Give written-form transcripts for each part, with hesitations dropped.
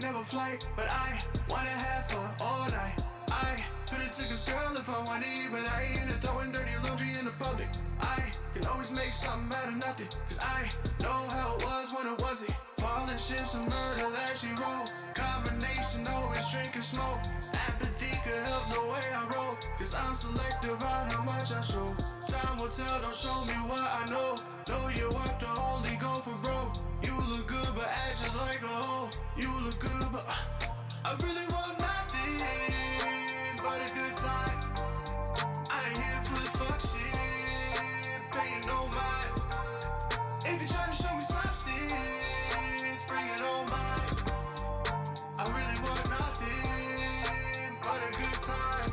Never flight, but I wanna have fun all night. I could've took this girl if I wanted, but I ain't into throwing dirty laundry in the public. I can always make something out of nothing, cause I know how it was when it wasn't. Falling ships and murder that she wrote. Combination, always drink and smoke. Apathy could help the way I roll, cause I'm selective on how much I show. Time will tell, don't show me what I know. Know you have to only go for broke. You look good, but act just like a hoe. You look good, but I really want nothing but a good time. I ain't here for the fuck shit, paying no mind. If you're trying to show me substance, bring it on mine. I really want nothing but a good time.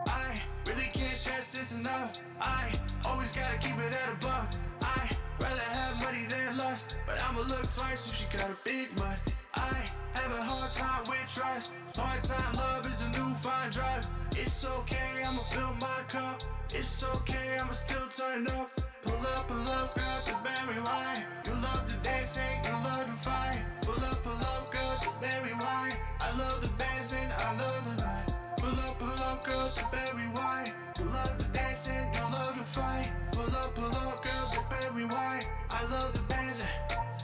I really can't stress this enough. I always gotta keep it at a buck. I rather have money than lust, but I'ma look twice if she got a big butt. I have a hard time with trust. Hard time love is a new fine drug. It's okay, I'ma fill my cup. It's okay, I'ma still turn up. Pull up, girl, to berry wine. You love the dancing, you love the fight. Pull up, girl, to berry wine. I love the dancing, I love the night. Pull up, girl, to berry wine. You love the dancing, you love the fight. Pull up, girl, to berry wine. I love the dancing.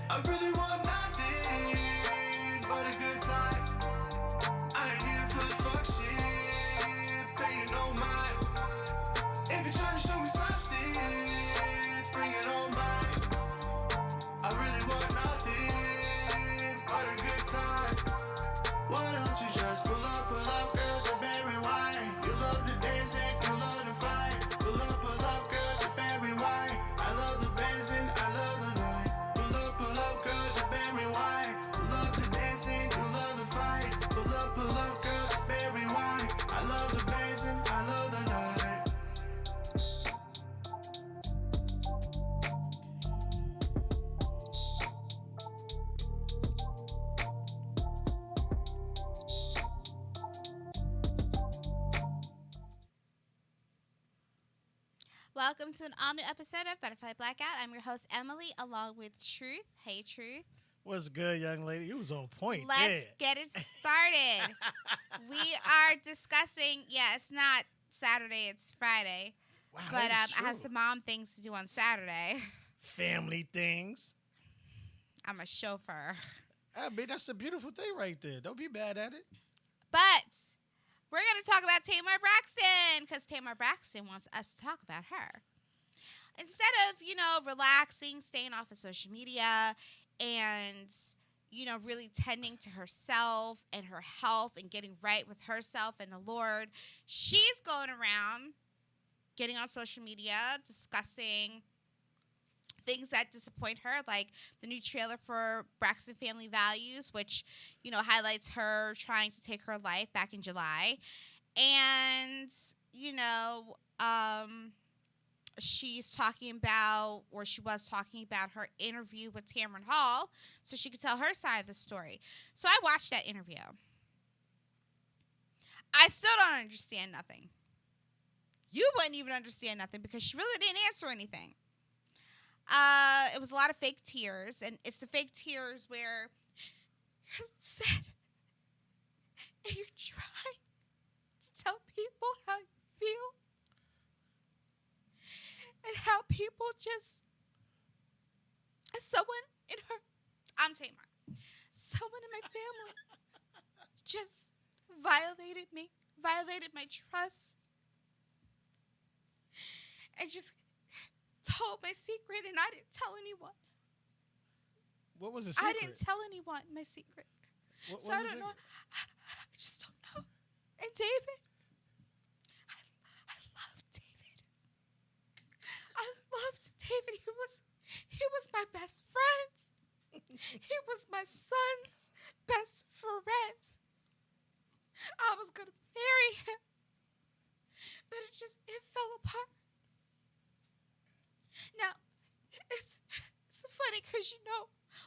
I really want nothing but a good time. I ain't here for the fuck shit, paying no mind. If you're trying to show me substance, bring it on mine. I really want nothing but a good time. Why don't you just pull up, girl, to berry wine? You love the dancing, you love the fight. Pull up, girl, to berry wine. I love the dancing, I love the night. Pull up, girl, to berry wine. You love the dancing, you love the fight. Pull up, girl, to berry wine. I love the dancing, I love the night. Welcome to an all-new episode of Butterfly Blackout. I'm your host, Emily, along with Truth. Hey, Truth. What's good, young lady? You was on point. Let's get it started. We are discussing, it's not Saturday, it's Friday. Wow, but that is I have true. some mom things to do on Saturday. Family things. I'm a chauffeur. I mean, that's a beautiful thing right there. Don't be bad at it. But we're going to talk about Tamar Braxton because Tamar Braxton wants us to talk about her. Instead of, relaxing, staying off of social media and, really tending to herself and her health and getting right with herself and the Lord, she's going around getting on social media, discussing things that disappoint her, like the new trailer for Braxton Family Values, which, highlights her trying to take her life back in July. And, she's talking about, or she was talking about her interview with Tamron Hall so she could tell her side of the story. So I watched that interview. I still don't understand nothing. You wouldn't even understand nothing because she really didn't answer anything. It was a lot of fake tears, and it's the fake tears where you're sad and you're trying to tell people how you feel and how people just, Someone in her, I'm Tamar. Someone in my family just violated me, violated my trust, and just told my secret, and I didn't tell anyone. What was the secret? I didn't tell anyone my secret. What So was I the don't know. secret? I just don't know. And David, I loved David. I loved David. He was my best friend. He was my son's best friend. I was gonna marry him, but it fell apart. Now, it's funny because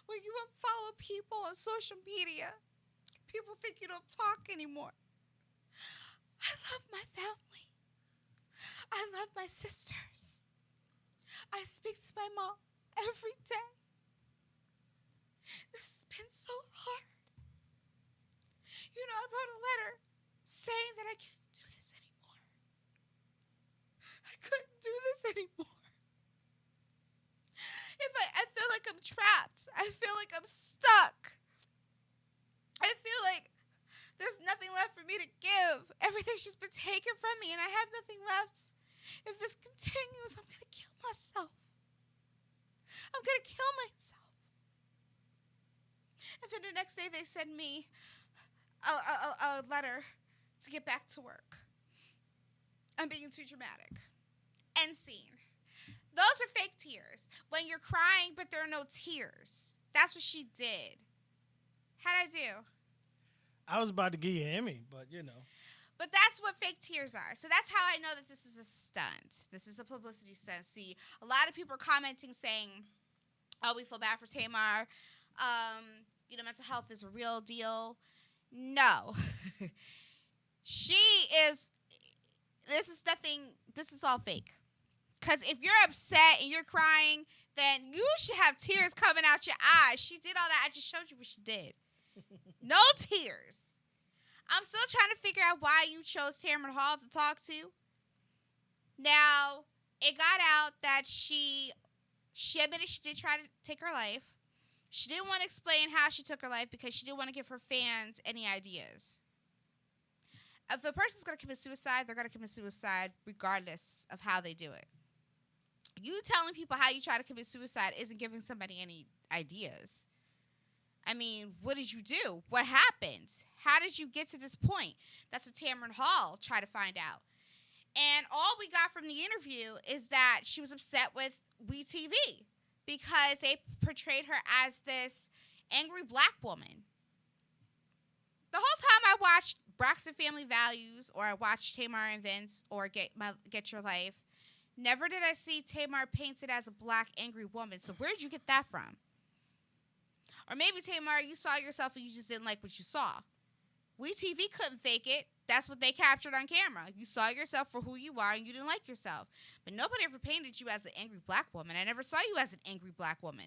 when you unfollow people on social media, people think you don't talk anymore. I love my family. I love my sisters. I speak to my mom every day. This has been so hard. I wrote a letter saying that I couldn't do this anymore. I couldn't do this anymore. I feel like I'm trapped. I feel like I'm stuck. I feel like there's nothing left for me to give. Everything's just been taken from me, and I have nothing left. If this continues, I'm going to kill myself. I'm going to kill myself. And then the next day, they send me a letter to get back to work. I'm being too dramatic. End scene. Those are fake tears. When you're crying, but there are no tears. That's what she did. How'd I do? I was about to give you an Emmy, but But that's what fake tears are. So that's how I know that this is a stunt. This is a publicity stunt. See, a lot of people are commenting saying, oh, we feel bad for Tamar. Mental health is a real deal. No. This is all fake. Because if you're upset and you're crying, then you should have tears coming out your eyes. She did all that. I just showed you what she did. No tears. I'm still trying to figure out why you chose Tamar Hall to talk to. Now, it got out that she admitted she did try to take her life. She didn't want to explain how she took her life because she didn't want to give her fans any ideas. If a person's going to commit suicide, they're going to commit suicide regardless of how they do it. You telling people how you try to commit suicide isn't giving somebody any ideas. I mean, what did you do? What happened? How did you get to this point? That's what Tamar Hall tried to find out. And all we got from the interview is that she was upset with WeTV because they portrayed her as this angry black woman. The whole time I watched Braxton Family Values, or I watched Tamar and Vince, or Get Your Life, never did I see Tamar painted as a black angry woman. So where did you get that from? Or maybe, Tamar, you saw yourself and you just didn't like what you saw. WeTV couldn't fake it. That's what they captured on camera. You saw yourself for who you are and you didn't like yourself. But nobody ever painted you as an angry black woman. I never saw you as an angry black woman.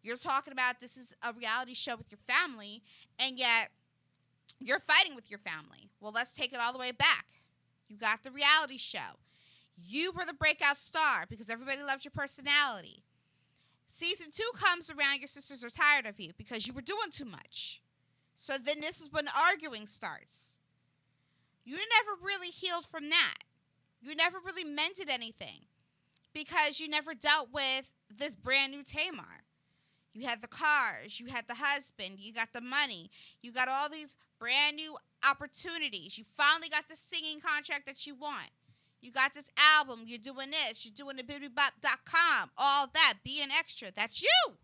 You're talking about this is a reality show with your family, and yet you're fighting with your family. Well, let's take it all the way back. You got the reality show. You were the breakout star because everybody loved your personality. Season 2 comes around, your sisters are tired of you because you were doing too much. So then this is when arguing starts. You never really healed from that. You never really mended anything because you never dealt with this brand new Tamar. You had the cars, you had the husband, you got the money, you got all these brand new opportunities. You finally got the singing contract that you want. You got this album, you're doing this, you're doing the BibblyBop.com, all that, be an extra. That's you.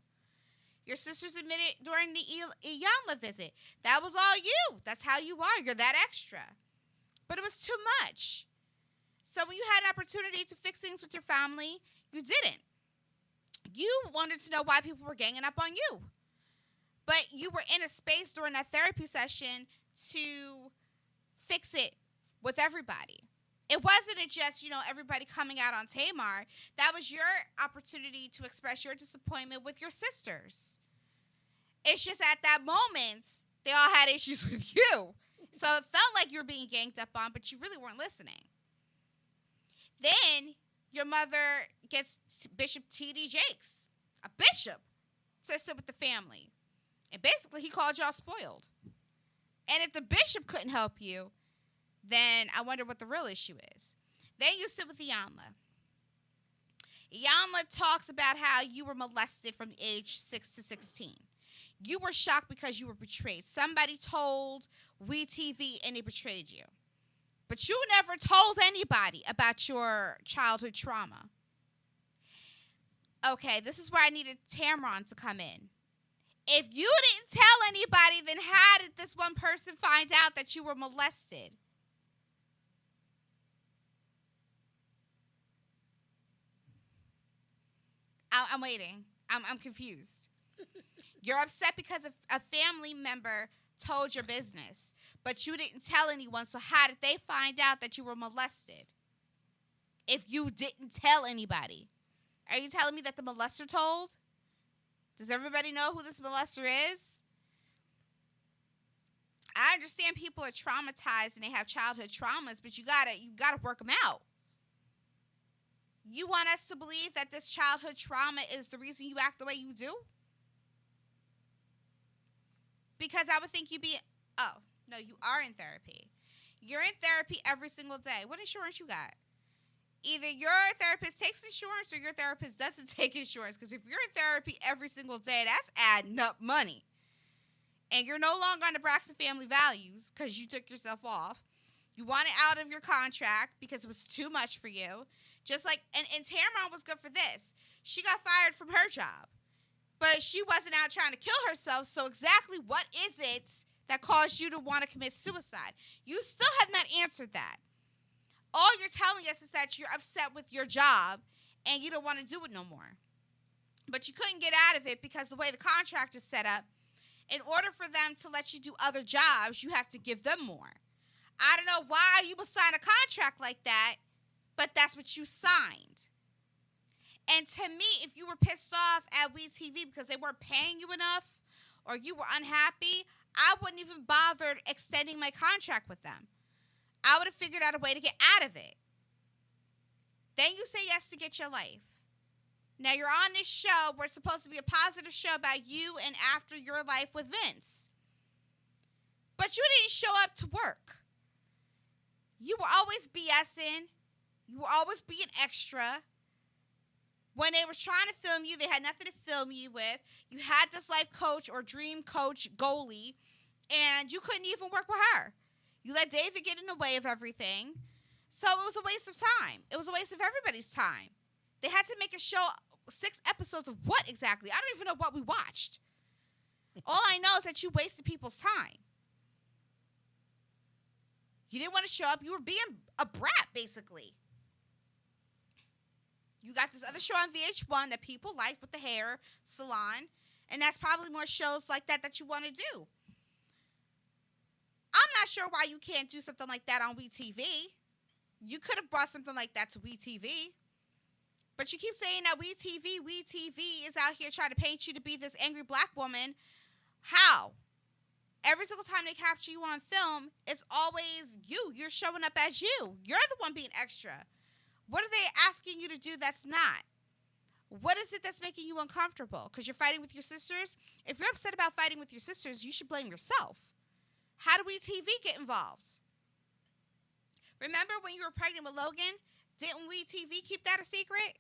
Your sisters admitted during the Iyanla visit. That was all you. That's how you are. You're that extra. But it was too much. So when you had an opportunity to fix things with your family, you didn't. You wanted to know why people were ganging up on you. But you were in a space during that therapy session to fix it with everybody. It wasn't just, everybody coming out on Tamar. That was your opportunity to express your disappointment with your sisters. It's just at that moment, they all had issues with you. So it felt like you were being ganged up on, but you really weren't listening. Then your mother gets Bishop T.D. Jakes, a bishop, to sit with the family. And basically, he called y'all spoiled. And if the bishop couldn't help you, then I wonder what the real issue is. Then you sit with Iyanla. Iyanla talks about how you were molested from age 6 to 16. You were shocked because you were betrayed. Somebody told WeTV and they betrayed you. But you never told anybody about your childhood trauma. Okay, this is where I needed Tamar to come in. If you didn't tell anybody, then how did this one person find out that you were molested? I'm waiting. I'm confused. You're upset because a family member told your business, but you didn't tell anyone, so how did they find out that you were molested? If you didn't tell anybody. Are you telling me that the molester told? Does everybody know who this molester is? I understand people are traumatized and they have childhood traumas, but you gotta work them out. You want us to believe that this childhood trauma is the reason you act the way you do? Because I would think you'd be, oh, no, you are in therapy. You're in therapy every single day. What insurance you got? Either your therapist takes insurance or your therapist doesn't take insurance. Because if you're in therapy every single day, that's adding up money. And you're no longer under Braxton family values because you took yourself off. You want it out of your contract because it was too much for you. Just like, and Tamar was good for this. She got fired from her job. But she wasn't out trying to kill herself. So exactly what is it that caused you to want to commit suicide? You still have not answered that. All you're telling us is that you're upset with your job and you don't want to do it no more. But you couldn't get out of it because the way the contract is set up, in order for them to let you do other jobs, you have to give them more. I don't know why you would sign a contract like that, but that's what you signed. And to me, if you were pissed off at WeTV because they weren't paying you enough or you were unhappy, I wouldn't even bother extending my contract with them. I would have figured out a way to get out of it. Then you say yes to get your life. Now you're on this show where it's supposed to be a positive show about you and after your life with Vince. But you didn't show up to work. You were always BSing. You were always being extra. When they were trying to film you, they had nothing to film you with. You had this life coach or dream coach goalie, and you couldn't even work with her. You let David get in the way of everything. So it was a waste of time. It was a waste of everybody's time. They had to make a show, 6 episodes of what exactly? I don't even know what we watched. All I know is that you wasted people's time. You didn't want to show up. You were being a brat, basically. You got this other show on VH1 that people like with the hair salon, and that's probably more shows like that you want to do. I'm not sure why you can't do something like that on WeTV. You could have brought something like that to WeTV. But you keep saying that WeTV is out here trying to paint you to be this angry black woman. How? Every single time they capture you on film, it's always you. You're showing up as you. You're the one being extra. What are they asking you to do that's not? What is it that's making you uncomfortable? Because you're fighting with your sisters? If you're upset about fighting with your sisters, you should blame yourself. How do WeTV get involved? Remember when you were pregnant with Logan? Didn't WeTV keep that a secret?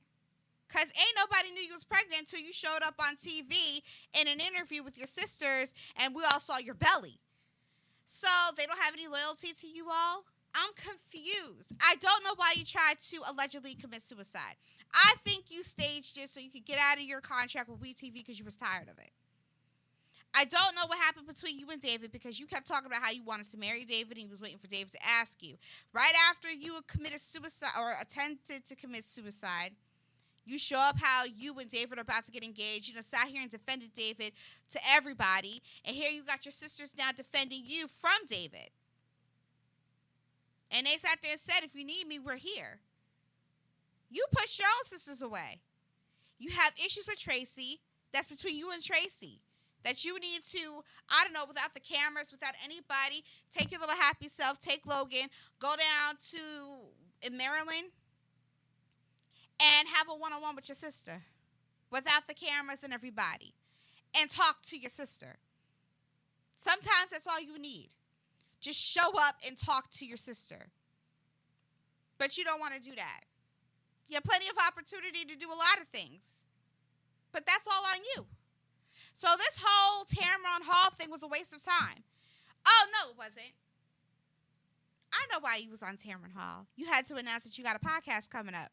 Because ain't nobody knew you was pregnant until you showed up on TV in an interview with your sisters and we all saw your belly. So they don't have any loyalty to you all? I'm confused. I don't know why you tried to allegedly commit suicide. I think you staged it so you could get out of your contract with WeTV because you was tired of it. I don't know what happened between you and David because you kept talking about how you wanted to marry David and you was waiting for David to ask you. Right after you committed suicide or attempted to commit suicide, you show up how you and David are about to get engaged. You know, sat here and defended David to everybody. And here you got your sisters now defending you from David. And they sat there and said, if you need me, we're here. You pushed your own sisters away. You have issues with Tracy. That's between you and Tracy. That you need to, I don't know, without the cameras, without anybody, take your little happy self, take Logan, go down to in Maryland, and have a one-on-one with your sister. Without the cameras and everybody. and talk to your sister. Sometimes that's all you need. Just show up and talk to your sister. But you don't want to do that. You have plenty of opportunity to do a lot of things. But that's all on you. So this whole Tamar Hall thing was a waste of time. Oh, no, it wasn't. I know why you was on Tamar Hall. You had to announce that you got a podcast coming up.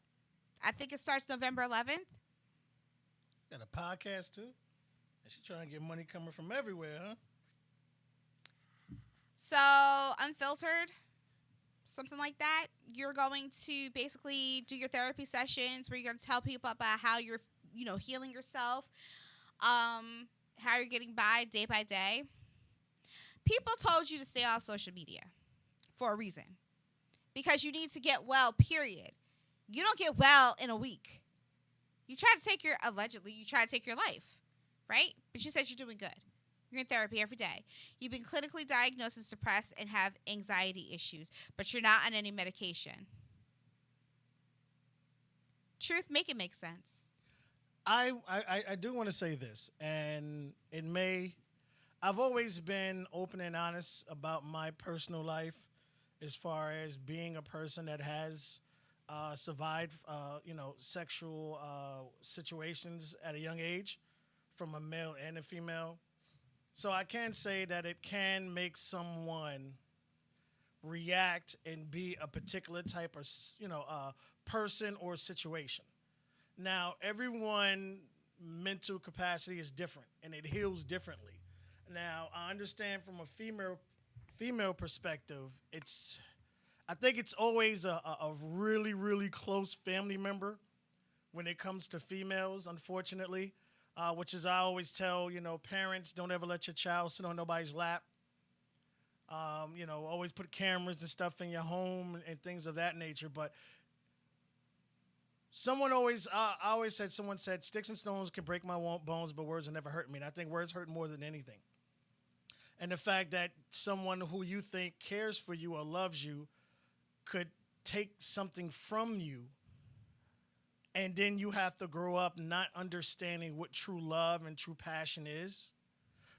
I think it starts November 11th. Got a podcast, too? And she trying to get money coming from everywhere, huh? So, Unfiltered, something like that. You're going to basically do your therapy sessions where you're going to tell people about how you're, healing yourself, how you're getting by day. People told you to stay off social media for a reason. Because you need to get well, period. You don't get well in a week. You try to take your life, right? But you said you're doing good. You're in therapy every day. You've been clinically diagnosed as depressed and have anxiety issues, but you're not on any medication. Truth, make it make sense. I do want to say this, and I've always been open and honest about my personal life as far as being a person that has survived, sexual situations at a young age from a male and a female. So I can say that it can make someone react and be a particular type of, person or situation. Now, everyone's mental capacity is different, and it heals differently. Now, I understand from a female perspective, I think it's always a really, really close family member when it comes to females, unfortunately. Which is I always tell, parents, don't ever let your child sit on nobody's lap. Always put cameras and stuff in your home and things of that nature. But someone said, sticks and stones can break my bones, but words will never hurt me. And I think words hurt more than anything. And the fact that someone who you think cares for you or loves you could take something from you, and then you have to grow up not understanding what true love and true passion is.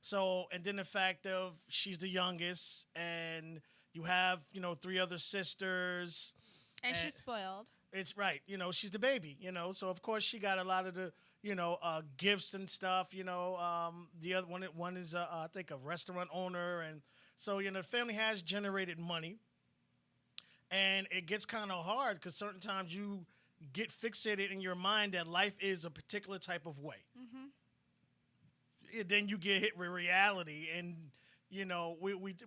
So, and then the fact of she's the youngest, and you have, 3 other sisters. And she's spoiled. It's right. She's the baby, So, of course, she got a lot of the, gifts and stuff. The other one is, I think, a restaurant owner. And so, the family has generated money. And it gets kind of hard because certain times you get fixated in your mind that life is a particular type of way. Mm-hmm. And then you get hit with reality, and we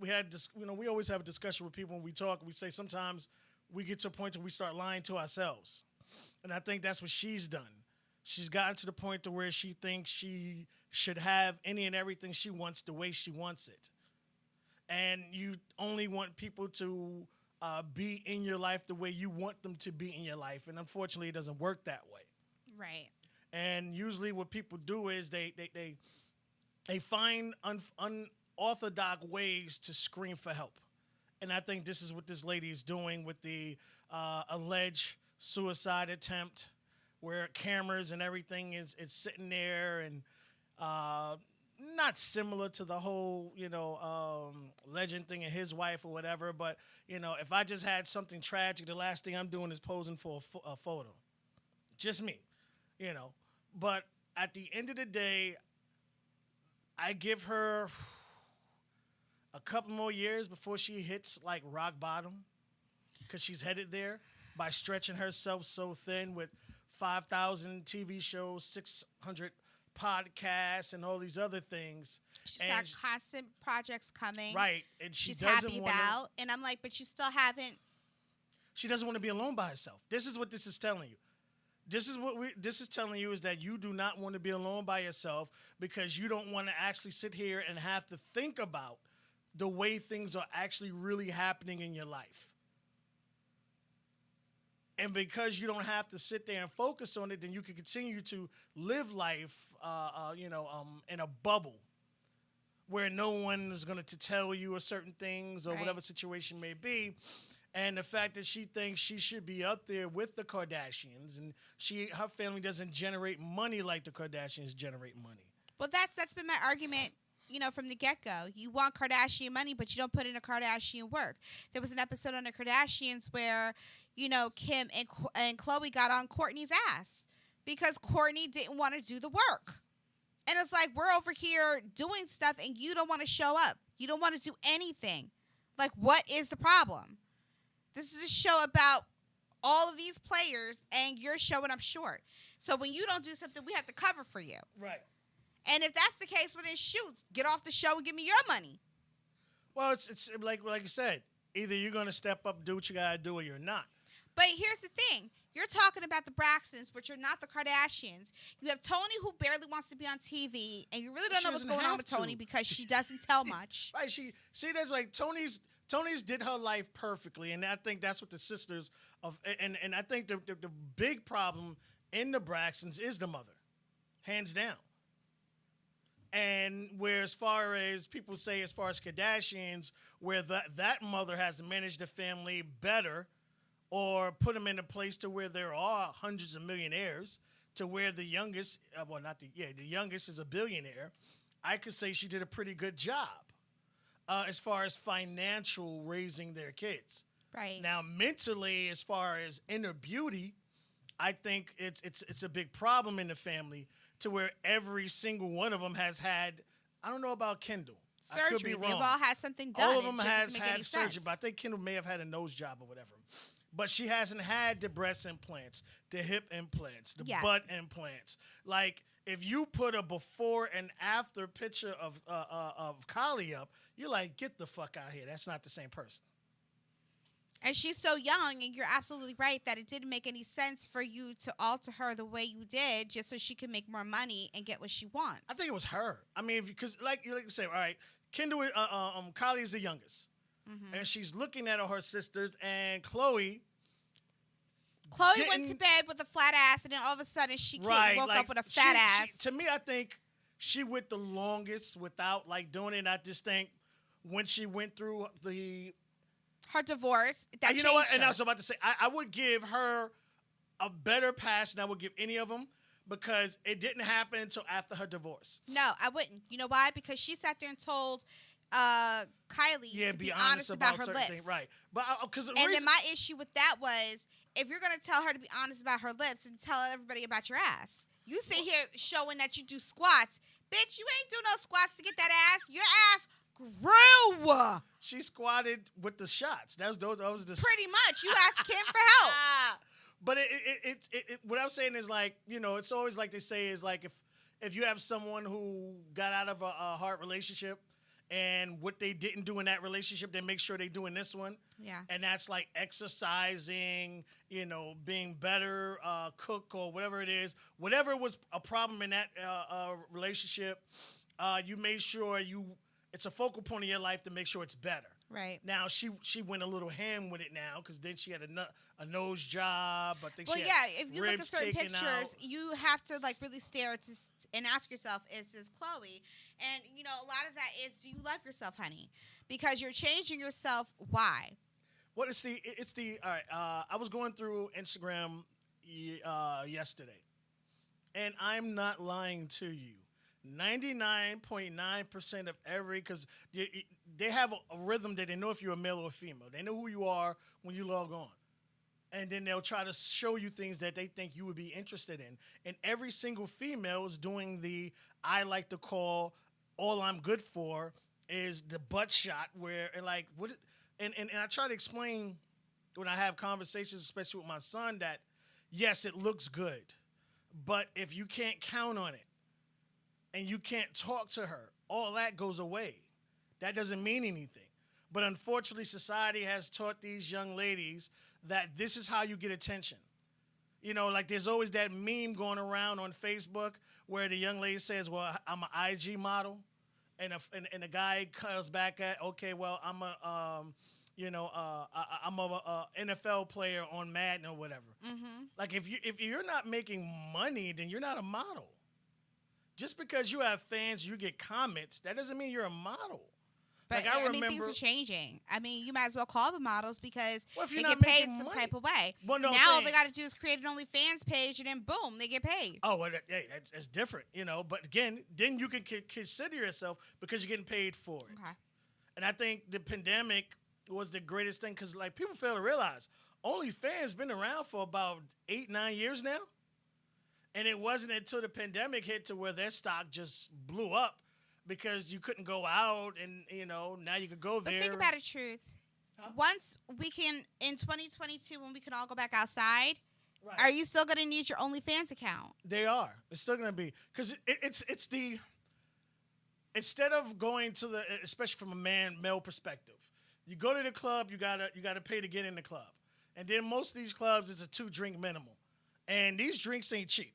had this. We always have a discussion with people when we talk. We say sometimes we get to a point where we start lying to ourselves, and I think that's what she's done. She's gotten to the point to where she thinks she should have any and everything she wants the way she wants it, and you only want people to be in your life the way you want them to be in your life. And unfortunately, it doesn't work that way. Right. And usually what people do is they find unorthodox ways to scream for help. And I think this is what this lady is doing with the alleged suicide attempt, where cameras and everything is sitting there, and not similar to the whole, legend thing and his wife or whatever. But, if I just had something tragic, the last thing I'm doing is posing for a photo. Just me, But at the end of the day, I give her a couple more years before she hits, like, rock bottom, because she's headed there by stretching herself so thin with 5,000 TV shows, 600 podcasts, and all these other things. She's got constant projects coming. Right. And she's happy about. And I'm like, but you still haven't. She doesn't want to be alone by herself. This is what this is telling you. This is telling you is that you do not want to be alone by yourself, because you don't want to actually sit here and have to think about the way things are actually really happening in your life. And because you don't have to sit there and focus on it, then you can continue to live life, in a bubble where no one is going to tell you a certain things or right. whatever situation may be. And the fact that she thinks she should be up there with the Kardashians, and her family doesn't generate money like the Kardashians generate money. Well, that's been my argument, from the get-go. You want Kardashian money, but you don't put in a Kardashian work. There was an episode on the Kardashians where, Kim and Khloe got on Kourtney's ass because Kourtney didn't want to do the work. And it's like, we're over here doing stuff and you don't want to show up. You don't want to do anything. Like, what is the problem? This is a show about all of these players and you're showing up short. So when you don't do something, we have to cover for you. Right. And if that's the case, well, then shoot, get off the show and give me your money. Well, it's like you said, either you're going to step up, do what you got to do, or you're not. But here's the thing. You're talking about the Braxtons, which are not the Kardashians. You have Tony, who barely wants to be on TV, and you really don't know what's going on with Tony because she doesn't tell much. Right. There's like Tony's did her life perfectly, and I think that's what the sisters of and I think the big problem in the Braxtons is the mother, hands down. And where, as far as people say, as far as Kardashians, where that mother has managed the family better, or put them in a place to where there are hundreds of millionaires, to where the youngest, the youngest is a billionaire. I could say she did a pretty good job as far as financial raising their kids. Right. Now, mentally, as far as inner beauty, I think it's a big problem in the family to where every single one of them has had, I don't know about Kendall. Surgery. I could be wrong. They've all had something done. All of them has had surgery, sense. but I think Kendall may have had a nose job or whatever. But she hasn't had the breast implants, the hip implants, the butt implants. Like, if you put a before and after picture of Kylie up, you're like, get the fuck out here. That's not the same person. And she's so young, and you're absolutely right that it didn't make any sense for you to alter her the way you did just so she could make more money and get what she wants. I think it was her. I mean, because like you say, all right, Kendall, Kylie is the youngest. Mm-hmm. And she's looking at her sisters, and Chloe went to bed with a flat ass, and then all of a sudden she woke up with a fat ass. To me, I think she went the longest without doing it. I just think when she went through her divorce, that you know what? And I was about to say, I would give her a better pass than I would give any of them, because it didn't happen until after her divorce. No, I wouldn't. You know why? Because she sat there and told Kylie to be honest about her lips. Things, right? But then my issue with that was, if you're gonna tell her to be honest about her lips and tell everybody about your ass, you sit here showing that you do squats, bitch. You ain't do no squats to get that ass. Your ass grew. She squatted with the shots. That was the pretty much. You asked Kim for help. But what I'm saying is, it's always like they say is if you have someone who got out of a hard relationship, and what they didn't do in that relationship, they make sure they do in this one. Yeah. And that's like exercising, being better, cook, or whatever it is. Whatever was a problem in that relationship, you made sure it's a focal point of your life to make sure it's better. Right. Now, she went a little ham with it now, because then she had a nose job. I think if you look at certain pictures, out. You have to really stare and ask yourself, is this Chloe? And, a lot of that is, do you love yourself, honey? Because you're changing yourself. Why? Well, all right, I was going through Instagram yesterday, and I'm not lying to you. 99.9% of because they have a rhythm that they know if you're a male or a female. They know who you are when you log on. And then they'll try to show you things that they think you would be interested in. And every single female is doing I like to call all I'm good for is the butt shot, where and I try to explain when I have conversations, especially with my son, that yes, it looks good, but if you can't count on it, and you can't talk to her, all that goes away. That doesn't mean anything. But unfortunately, society has taught these young ladies that this is how you get attention. There's always that meme going around on Facebook where the young lady says, well, I'm an IG model. And the guy comes back at, okay, well, I'm I'm a NFL player on Madden or whatever. Mm-hmm. If you're not making money, then you're not a model. Just because you have fans, you get comments, that doesn't mean you're a model. But Like I I mean, things remember. are changing. I mean, you might as well call the models because Well, if they you're not get paid making some money, type of way. well, no, I'm Now all saying, they got to do is create an OnlyFans page, and then boom, they get paid. oh, well, hey, that's different, you know. But again, then you can consider yourself because you're getting paid for it. Okay. And I think the pandemic was the greatest thing because, like, people fail to realize OnlyFans been around for about 8-9 years now, and it wasn't until the pandemic hit to where their stock just blew up because you couldn't go out, and now you could go But there. think about it, Truth. Huh? Once we can, in 2022, when we can all go back outside, Right. are you still going to need your OnlyFans account? They are. It's still going to be because it's the instead of going to the, especially from a male perspective, you go to the club, you gotta pay to get in the club, and then most of these clubs is a 2-drink minimum, and these drinks ain't cheap.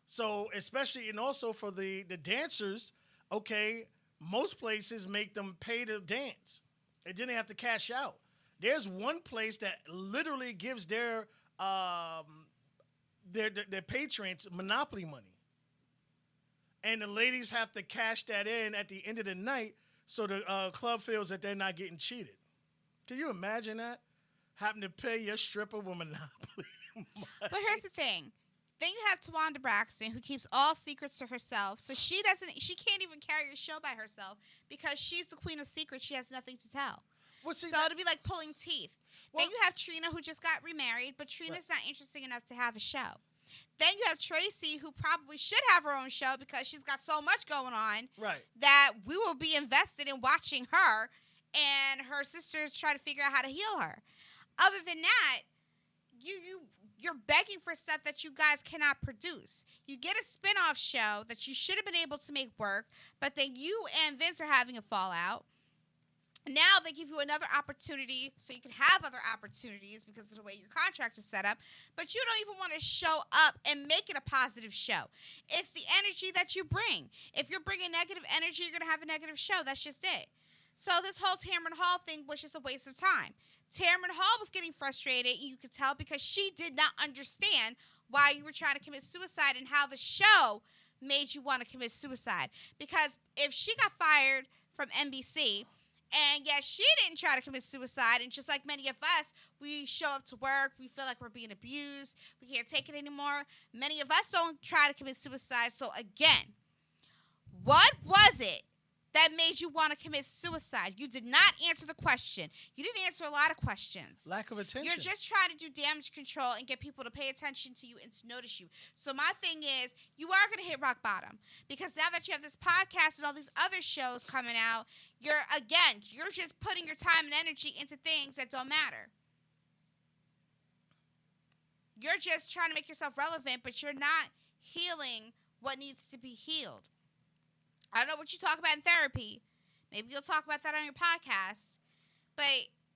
So especially and also for the dancers, okay, most places make them pay to dance, and then they have to cash out. There's one place that literally gives their patrons monopoly money, and the ladies have to cash that in at the end of the night, so the club feels that they're not getting cheated. Can you imagine that? Having to pay your stripper with monopoly money. But here's the thing. Then you have Tawanda Braxton, who keeps all secrets to herself, so she can't even carry a show by herself because she's the queen of secrets. She has nothing to tell. Well, see, So it'd be like pulling teeth. Well- Then you have Trina, who just got remarried, but Trina's not interesting enough to have a show. Then you have Tracy, who probably should have her own show because she's got so much going on right. that we will be invested in watching her and her sisters try to figure out how to heal her. Other than that, you're begging for stuff that you guys cannot produce. You get a spin-off show that you should have been able to make work, but then you and Vince are having a fallout. Now they give you another opportunity so you can have other opportunities because of the way your contract is set up, but you don't even want to show up and make it a positive show. It's the energy that you bring. If you're bringing negative energy, you're going to have a negative show. That's just it. So this whole Tamron Hall thing was just a waste of time. Tamron Hall was getting frustrated, you could tell, because she did not understand why you were trying to commit suicide and how the show made you want to commit suicide. Because if she got fired from NBC, and yes, she didn't try to commit suicide, and just like many of us, we show up to work, we feel like we're being abused, we can't take it anymore. Many of us don't try to commit suicide. So again, what was it that made you want to commit suicide? You did not answer the question. You didn't answer a lot of questions. Lack of attention. You're just trying to do damage control and get people to pay attention to you and to notice you. So my thing is, you are going to hit rock bottom because now that you have this podcast and all these other shows coming out, you're just putting your time and energy into things that don't matter. You're just trying to make yourself relevant, but you're not healing what needs to be healed. I don't know what you talk about in therapy. Maybe you'll talk about that on your podcast. But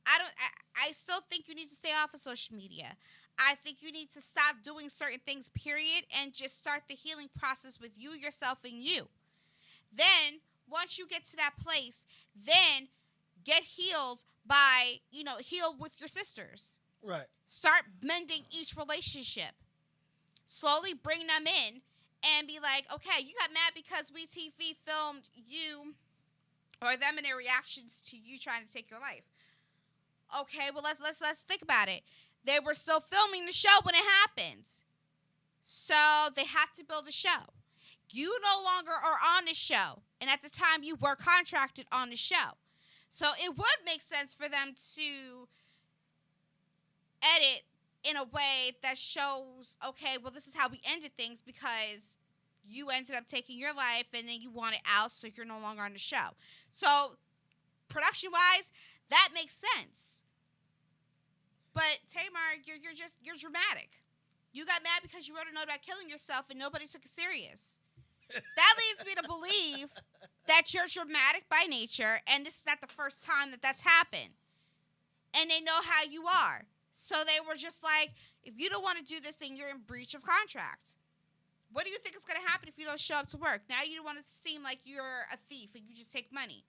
I still think you need to stay off of social media. I think you need to stop doing certain things, period, and just start the healing process with you, yourself, and you. Then, once you get to that place, then get healed by, heal with your sisters. Right. Start mending each relationship. Slowly bring them in. And be like, okay, you got mad because WeTV filmed you or them and their reactions to you trying to take your life. Okay, well let's think about it. They were still filming the show when it happens, so they have to build a show. You no longer are on the show, and at the time you were contracted on the show, so it would make sense for them to edit in a way that shows, okay, well, this is how we ended things because you ended up taking your life and then you want it out, so you're no longer on the show. So, production-wise, that makes sense. But, Tamar, you're dramatic. You got mad because you wrote a note about killing yourself and nobody took it serious. That leads me to believe that you're dramatic by nature, and this is not the first time that that's happened. And they know how you are. So they were just like, if you don't want to do this, then you're in breach of contract. What do you think is going to happen if you don't show up to work? Now you don't want it to seem like you're a thief and you just take money.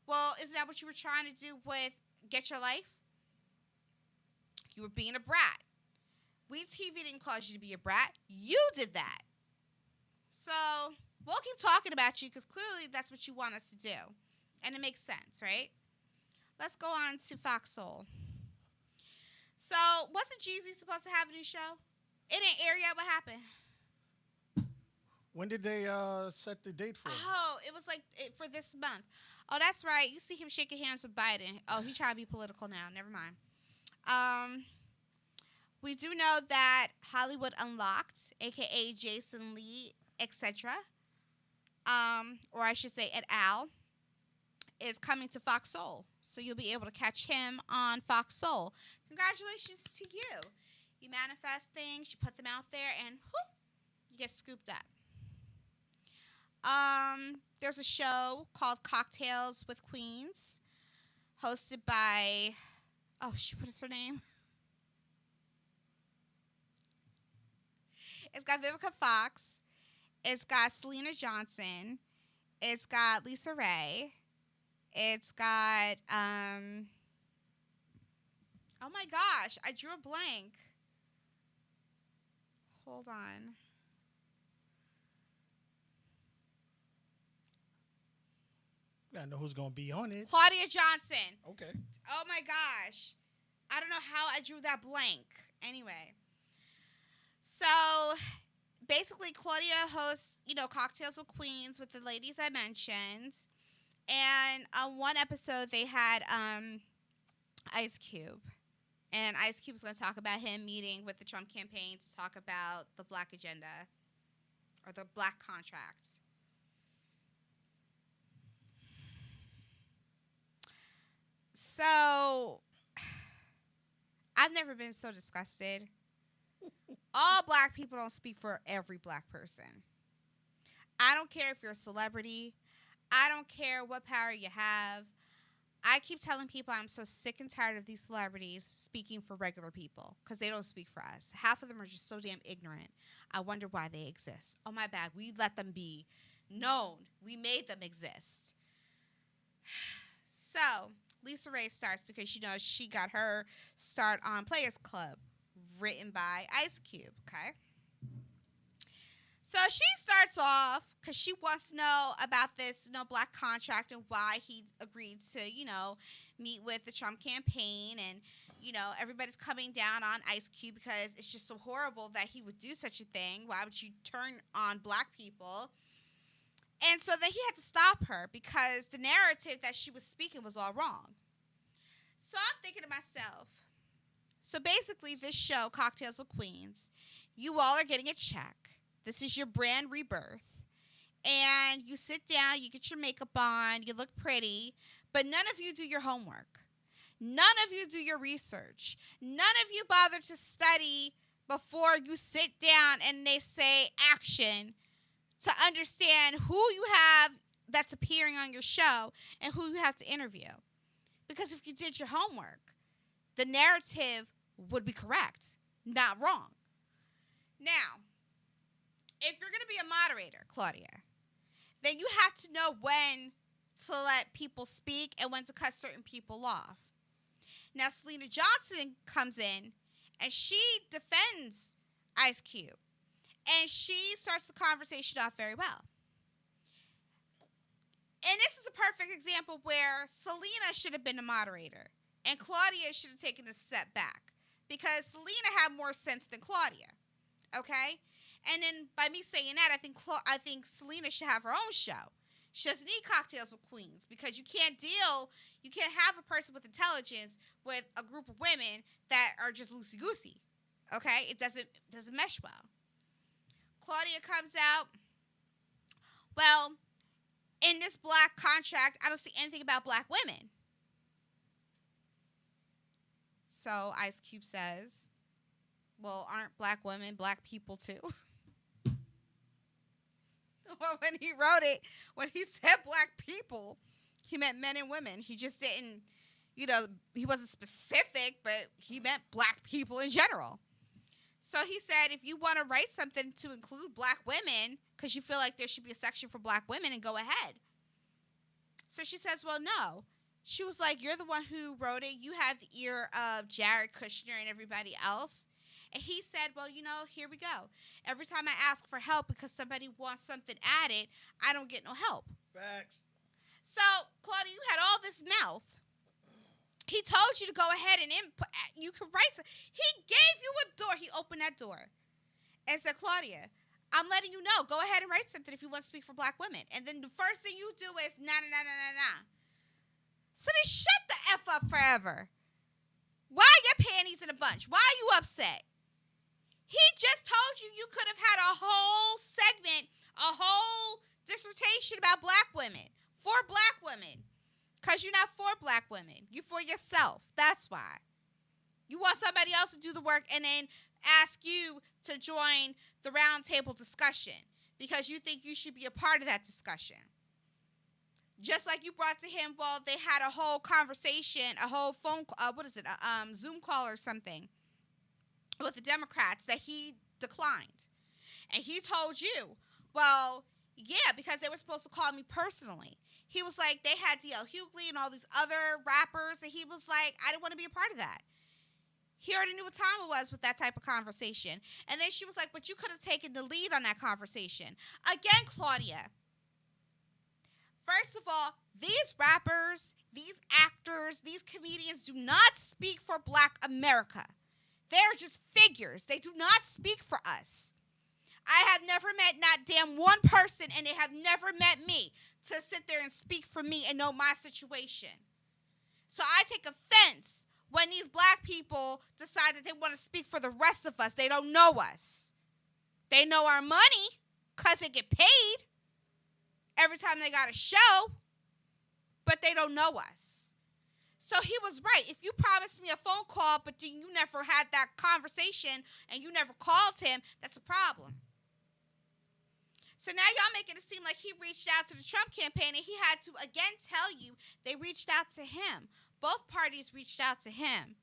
Well, isn't that what you were trying to do with Get Your Life? You were being a brat. WeTV didn't cause you to be a brat. You did that. So we'll keep talking about you because clearly that's what you want us to do. And it makes sense, right? Let's go on to Fox Soul. So, wasn't Jeezy supposed to have a new show? It didn't air yet. What happened? When did they set the date for it? Oh, it was like for this month. Oh, that's right. You see him shaking hands with Biden. Oh, he trying to be political now. Never mind. We do know that Hollywood Unlocked, aka Jason Lee, etc., or I should say et al., is coming to Fox Soul. So you'll be able to catch him on Fox Soul. Congratulations to you. You manifest things, you put them out there, and whoop, you get scooped up. There's a show called Cocktails with Queens, hosted by, what is her name? It's got Vivica Fox. It's got Selena Johnson. It's got Lisa Ray. It's got, oh my gosh, I drew a blank. Hold on. I know who's going to be on it. Claudia Johnson. Okay. Oh my gosh. I don't know how I drew that blank. Anyway. So basically Claudia hosts, Cocktails with Queens with the ladies I mentioned. And on one episode they had Ice Cube. And Ice Cube was going to talk about him meeting with the Trump campaign to talk about the black agenda or the black contract. So, I've never been so disgusted. All black people don't speak for every black person. I don't care if you're a celebrity. I don't care what power you have. I keep telling people I'm so sick and tired of these celebrities speaking for regular people because they don't speak for us. Half of them are just so damn ignorant. I wonder why they exist. Oh, my bad. We let them be known. We made them exist. So, Lisa Ray starts because, she got her start on Players Club, written by Ice Cube, okay? So she starts off because she wants to know about this, black contract and why he agreed to, meet with the Trump campaign. And, everybody's coming down on Ice Cube because it's just so horrible that he would do such a thing. Why would you turn on black people? And so then he had to stop her because the narrative that she was speaking was all wrong. So I'm thinking to myself, so basically this show, Cocktails with Queens, you all are getting a check. This is your brand rebirth. And you sit down, you get your makeup on, you look pretty, but none of you do your homework. None of you do your research. None of you bother to study before you sit down and they say action to understand who you have that's appearing on your show and who you have to interview. Because if you did your homework, the narrative would be correct, not wrong. Now, if you're going to be a moderator, Claudia, then you have to know when to let people speak and when to cut certain people off. Now, Selena Johnson comes in and she defends Ice Cube. And she starts the conversation off very well. And this is a perfect example where Selena should have been the moderator. And Claudia should have taken a step back. Because Selena had more sense than Claudia. Okay? And then by me saying that, I think Selena should have her own show. She doesn't need Cocktails with Queens. Because you can't have a person with intelligence with a group of women that are just loosey-goosey. Okay? It doesn't mesh well. Claudia comes out. Well, in this black contract, I don't see anything about black women. So Ice Cube says, well, aren't black women black people too? Well, when he wrote it, when he said black people, he meant men and women. He just didn't, he wasn't specific, but he meant black people in general. So he said, if you want to write something to include black women, because you feel like there should be a section for black women, and go ahead. So she says, well, no. She was like, you're the one who wrote it. You have the ear of Jared Kushner and everybody else. And he said, well, here we go. Every time I ask for help because somebody wants something added, I don't get no help. Facts. So, Claudia, you had all this mouth. He told you to go ahead and input. You could write. He gave you a door. He opened that door and said, Claudia, I'm letting you know. Go ahead and write something if you want to speak for black women. And then the first thing you do is, nah. So then shut the F up forever. Why are your panties in a bunch? Why are you upset? He just told you you could have had a whole segment, a whole dissertation about black women, for black women. Because you're not for black women. You're for yourself. That's why. You want somebody else to do the work and then ask you to join the roundtable discussion because you think you should be a part of that discussion. Just like you brought to him, well, they had a whole conversation, a whole phone, Zoom call or something with the Democrats that he declined. And he told you, well, yeah, because they were supposed to call me personally. He was like, they had D.L. Hughley and all these other rappers, and he was like, I didn't want to be a part of that. He already knew what time it was with that type of conversation. And then she was like, but you could have taken the lead on that conversation. Again, Claudia, first of all, these rappers, these actors, these comedians do not speak for black America. They're just figures. They do not speak for us. I have never met not damn one person, and they have never met me to sit there and speak for me and know my situation. So I take offense when these black people decide that they want to speak for the rest of us. They don't know us. They know our money because they get paid every time they got a show, but they don't know us. So he was right. If you promised me a phone call, but you never had that conversation and you never called him, that's a problem. So now y'all making it seem like he reached out to the Trump campaign, and he had to again tell you they reached out to him. Both parties reached out to him.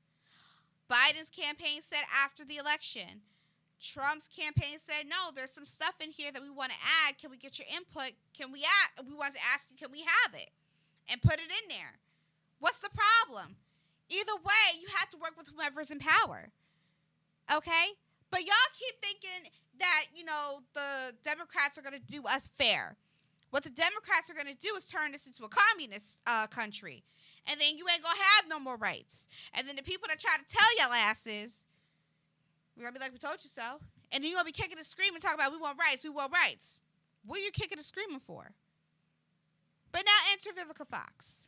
Biden's campaign said after the election. Trump's campaign said, no, there's some stuff in here that we want to add. Can we get your input? We want to ask you, can we have it? And put it in there. What's the problem? Either way, you have to work with whoever's in power. Okay? But y'all keep thinking that, the Democrats are going to do us fair. What the Democrats are going to do is turn this into a communist country. And then you ain't going to have no more rights. And then the people that try to tell y'all asses, we're going to be like, we told you so. And then you're going to be kicking and screaming, talking about we want rights. What are you kicking and screaming for? But now enter Vivica Fox.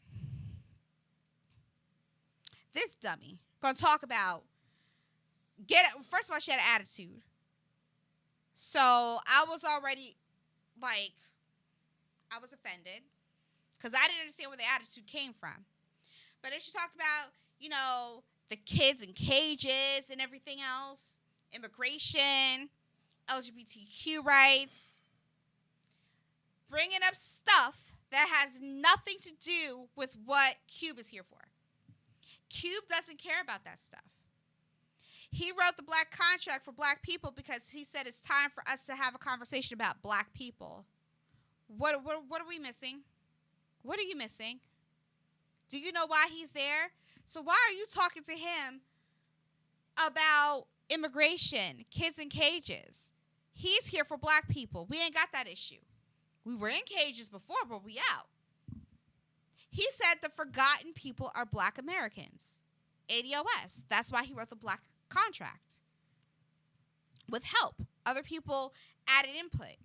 This dummy going to talk about, first of all, she had an attitude. So I was already, I was offended because I didn't understand where the attitude came from. But then she talked about, the kids in cages and everything else, immigration, LGBTQ rights, bringing up stuff that has nothing to do with what Cube is here for. Cube doesn't care about that stuff. He wrote the black contract for black people because he said it's time for us to have a conversation about black people. What are we missing? What are you missing? Do you know why he's there? So why are you talking to him about immigration, kids in cages? He's here for black people. We ain't got that issue. We were in cages before, but we out. He said the forgotten people are black Americans. ADOS. That's why he wrote the black contract. With help. Other people added input.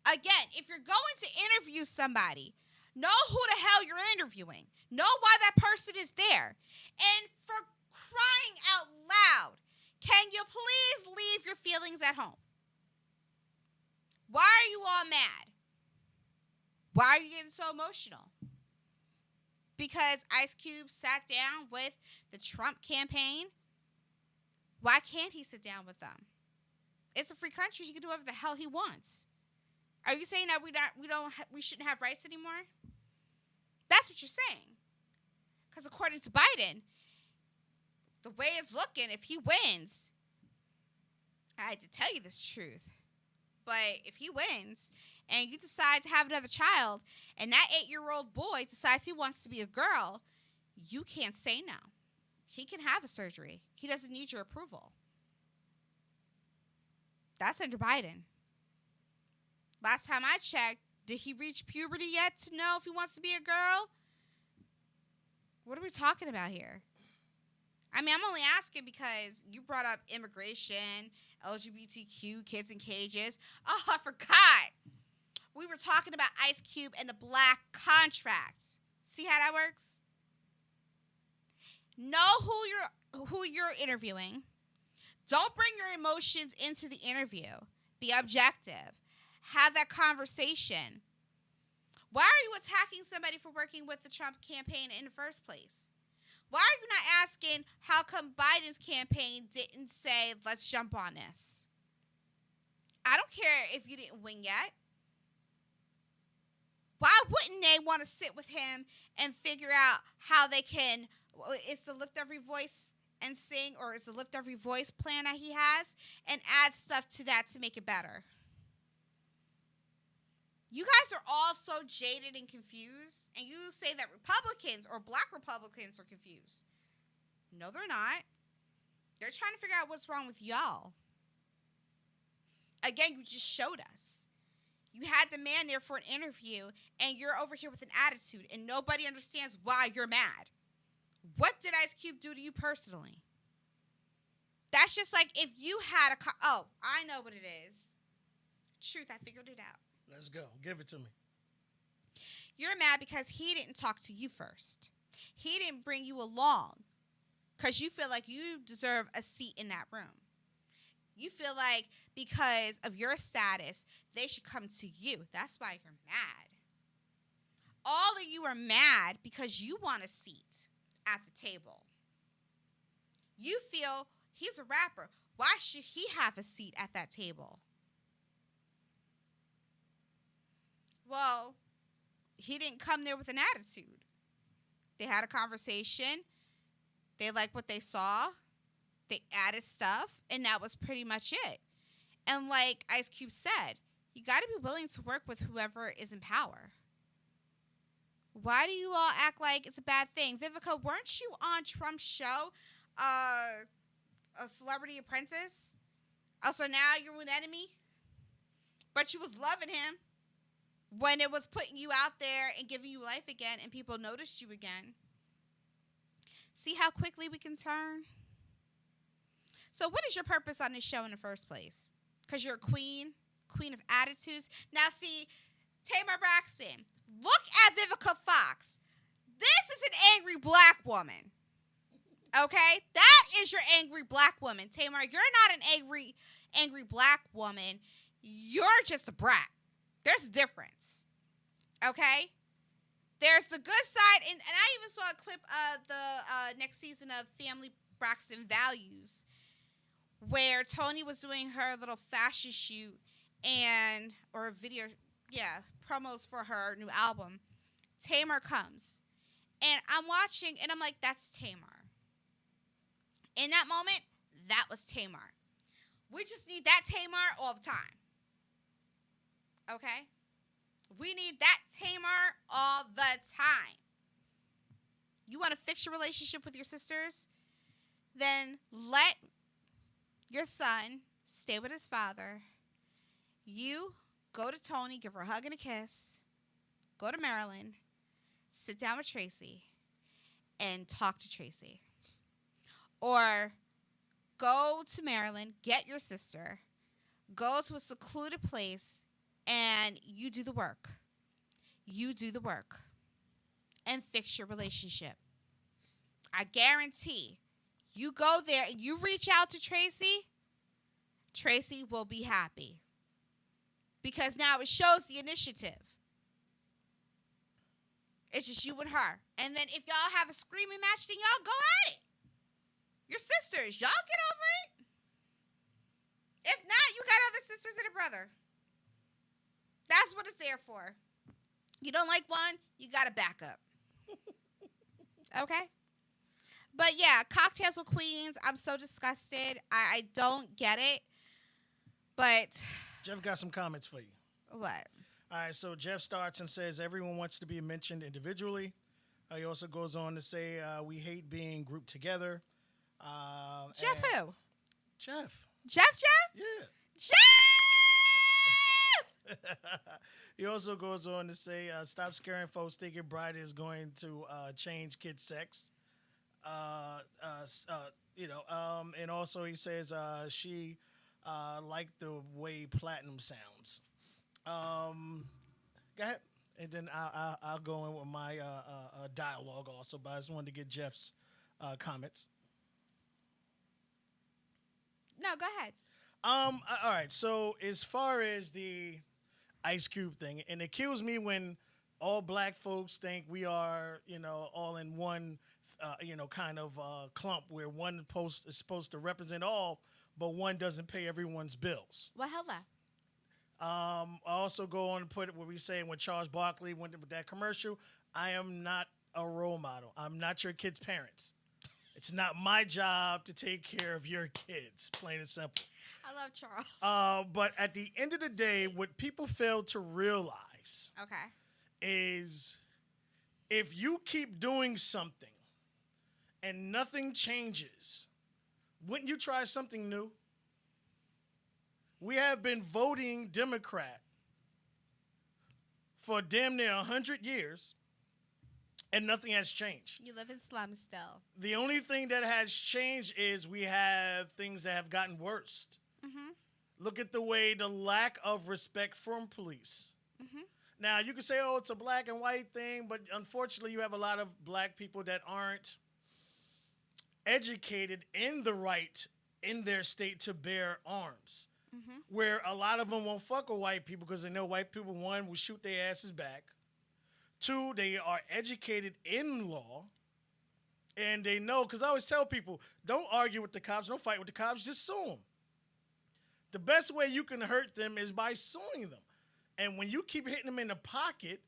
Again, if you're going to interview somebody, know who the hell you're interviewing. Know why that person is there. And for crying out loud, can you please leave your feelings at home? Why are you all mad? Why are you getting so emotional? Because Ice Cube sat down with the Trump campaign? Why can't he sit down with them? It's a free country. He can do whatever the hell he wants. Are you saying that we shouldn't have rights anymore? That's what you're saying. Because according to Biden, the way it's looking, if he wins, I had to tell you this truth, but if he wins and you decide to have another child and that 8-year-old boy decides he wants to be a girl, you can't say no. He can have a surgery. He doesn't need your approval. That's under Biden. Last time I checked, Did he reach puberty yet to know if he wants to be a girl? What are we talking about here? I mean, I'm only asking because you brought up immigration, LGBTQ, kids in cages. Oh, I forgot. We were talking about Ice Cube and the black contracts. See how that works? Know who you're interviewing. Don't bring your emotions into the interview. Be objective. Have that conversation. Why are you attacking somebody for working with the Trump campaign in the first place? Why are you not asking how come Biden's campaign didn't say, let's jump on this? I don't care if you didn't win yet. Why wouldn't they want to sit with him and figure out how they can, it's the Lift Every Voice and Sing, or it's the Lift Every Voice plan that he has, and add stuff to that to make it better? You guys are all so jaded and confused, and you say that Republicans or black Republicans are confused. No, they're not. They're trying to figure out what's wrong with y'all. Again, you just showed us. You had the man there for an interview, and you're over here with an attitude, and nobody understands why you're mad. What did Ice Cube do to you personally? That's just like if you had oh, I know what it is. Truth, I figured it out. Let's go. Give it to me. You're mad because he didn't talk to you first. He didn't bring you along because you feel like you deserve a seat in that room. You feel like because of your status, they should come to you. That's why you're mad. All of you are mad because you want a seat at the table. You feel he's a rapper. Why should he have a seat at that table? Well, he didn't come there with an attitude. They had a conversation. They liked what they saw. They added stuff, and that was pretty much it. And like Ice Cube said, you got to be willing to work with whoever is in power. Why do you all act like it's a bad thing? Vivica, weren't you on Trump's show, a Celebrity Apprentice? Also, now you're an enemy? But you was loving him when it was putting you out there and giving you life again, and people noticed you again. See how quickly we can turn? So what is your purpose on this show in the first place? Because you're a queen of attitudes. Now see, Tamar Braxton, look at Vivica Fox. This is an angry black woman. Okay? That is your angry black woman. Tamar, you're not an angry black woman. You're just a brat. There's a difference. Okay? There's the good side, and I even saw a clip of the next season of Family Braxton Values, where Toni was doing her little fashion shoot or video, promos for her new album. Tamar comes. And I'm watching, and I'm like, that's Tamar. In that moment, that was Tamar. We just need that Tamar all the time. Okay? We need that Tamar all the time. You want to fix your relationship with your sisters? Then let your son stay with his father. You go to Toni, give her a hug and a kiss. Go to Maryland. Sit down with Tracy and talk to Tracy. Or go to Maryland, get your sister, go to a secluded place, and you do the work. You do the work and fix your relationship. I guarantee you go there and you reach out to Tracy, Tracy will be happy. Because now it shows the initiative. It's just you and her. And then if y'all have a screaming match, then y'all go at it. Your sisters, y'all get over it. If not, you got other sisters and a brother. That's what it's there for. You don't like one, you got a backup. Okay? But yeah, Cocktails with Queens, I'm so disgusted. I don't get it. But Jeff got some comments for you. what? All right, so Jeff starts and says everyone wants to be mentioned individually. He also goes on to say we hate being grouped together. Jeff who? Jeff. Jeff? Yeah. Jeff! He also goes on to say, "Stop scaring folks thinking Bride is going to change kids' sex." And also he says she liked the way platinum sounds. Go ahead, and then I'll go in with my dialogue also. But I just wanted to get Jeff's comments. No, go ahead. All right. So as far as the Ice Cube thing, and it kills me when all black folks think we are, all in one, kind of clump where one post is supposed to represent all, but one doesn't pay everyone's bills. Well, hello. I also go on and put what we say when Charles Barkley went with that commercial. I am not a role model. I'm not your kids' parents. It's not my job to take care of your kids, plain and simple. I love Charles. But at the end of the day, what people fail to realize Okay. is if you keep doing something and nothing changes, wouldn't you try something new? We have been voting Democrat for damn near 100 years, and nothing has changed. You live in slums still. The only thing that has changed is we have things that have gotten worse. Mm-hmm. Look at the lack of respect from police. Mm-hmm. Now, you can say, oh, it's a black and white thing, but unfortunately, you have a lot of black people that aren't educated in the right in their state to bear arms. Mm-hmm. Where a lot of them won't fuck with white people because they know white people, one, will shoot their asses back. Two, they are educated in law. And they know, because I always tell people, don't argue with the cops, don't fight with the cops, just sue them. The best way you can hurt them is by suing them. And when you keep hitting them in the pocket,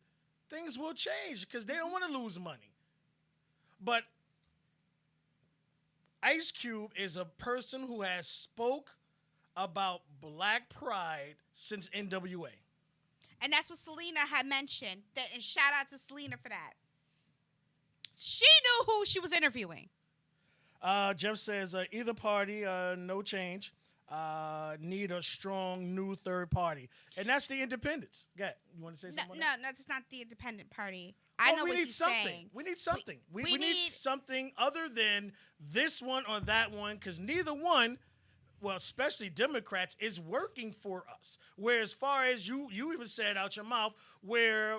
things will change because they don't want to lose money. But Ice Cube is a person who has spoke about black pride since NWA. And that's what Selena had mentioned. And shout out to Selena for that. She knew who she was interviewing. Jeff says, either party, no change. Need a strong new third party. And that's the independents. Go ahead. You want to say something? No, that's not the independent party. I know what he's saying. We need something. We need something other than this one or that one, because neither one, well, especially Democrats, is working for us. Where as far as you even said out your mouth, where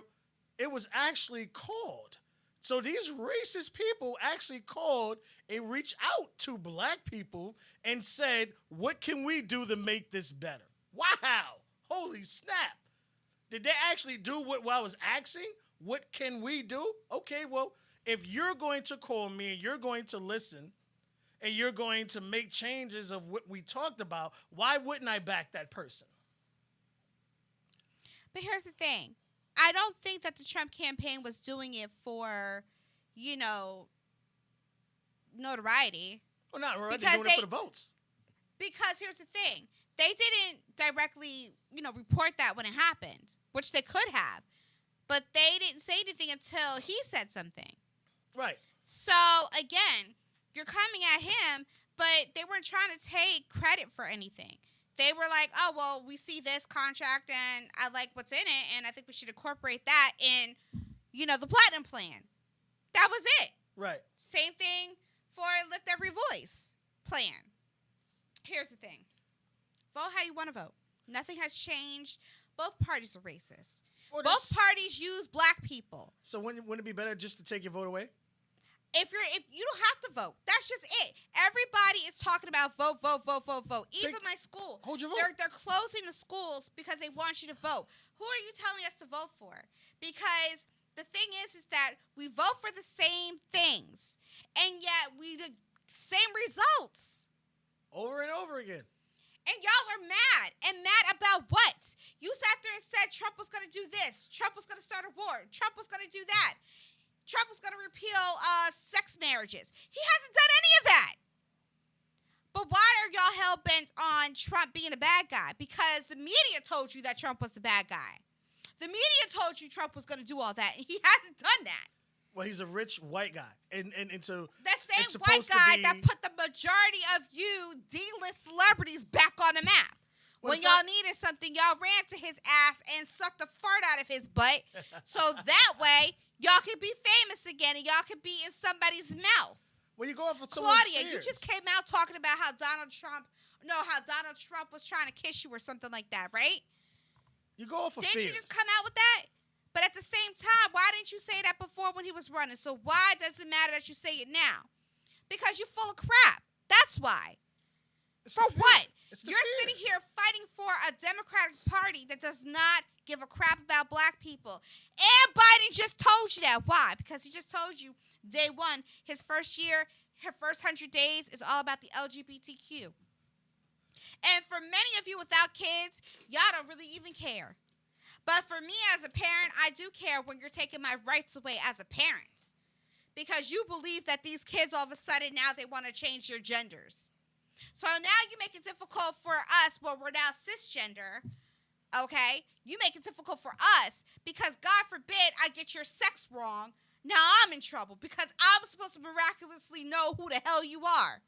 it was actually called. So these racist people actually called and reached out to black people and said, what can we do to make this better? Wow. Holy snap. Did they actually do what I was asking? What can we do? Okay, well, if you're going to call me and you're going to listen and you're going to make changes of what we talked about, why wouldn't I back that person? But here's the thing. I don't think that the Trump campaign was doing it for, notoriety. Well, not right. They're doing it for the votes. Because here's the thing. They didn't directly, report that when it happened, which they could have. But they didn't say anything until he said something. Right. So, again, you're coming at him, but they weren't trying to take credit for anything. They were like, oh, well, we see this contract, and I like what's in it, and I think we should incorporate that in, the Platinum Plan. That was it. Right. Same thing for Lift Every Voice plan. Here's the thing. Vote how you want to vote. Nothing has changed. Both parties are racist. Well, both parties use black people. So wouldn't it be better just to take your vote away? If you don't have to vote, that's just it. Everybody is talking about vote. Even my school, hold your vote. They're closing the schools because they want you to vote. Who are you telling us to vote for? Because the thing is that we vote for the same things, and yet we the same results over and over again. And y'all are mad. And mad about what? You sat there and said Trump was going to do this. Trump was going to start a war. Trump was going to do that. Trump was going to repeal sex marriages. He hasn't done any of that. But why are y'all hell-bent on Trump being a bad guy? Because the media told you that Trump was the bad guy. The media told you Trump was going to do all that, and he hasn't done that. Well, he's a rich white guy. And so that same white guy that put the majority of you D-list celebrities back on the map. When y'all needed something, y'all ran to his ass and sucked the fart out of his butt. So that way, y'all could be famous again and y'all could be in somebody's mouth. Well, you go off with someone's Claudia, you just came out talking about how Donald Trump was trying to kiss you or something like that, right? You go off of Didn't fears. you just come out with that? But at the same time, why didn't you say that before when he was running? So why does it matter that you say it now? Because you're full of crap. That's why. For what? You're sitting here fighting for a Democratic Party that does not give a crap about black people. And Biden just told you that. Why? Because he just told you day one, his first 100 days is all about the LGBTQ. And for many of you without kids, y'all don't really even care. But for me as a parent, I do care when you're taking my rights away as a parent. Because you believe that these kids all of a sudden now they want to change their genders. So now you make it difficult for us, well, we're now cisgender, okay? You make it difficult for us because, God forbid, I get your sex wrong. Now I'm in trouble because I'm supposed to miraculously know who the hell you are.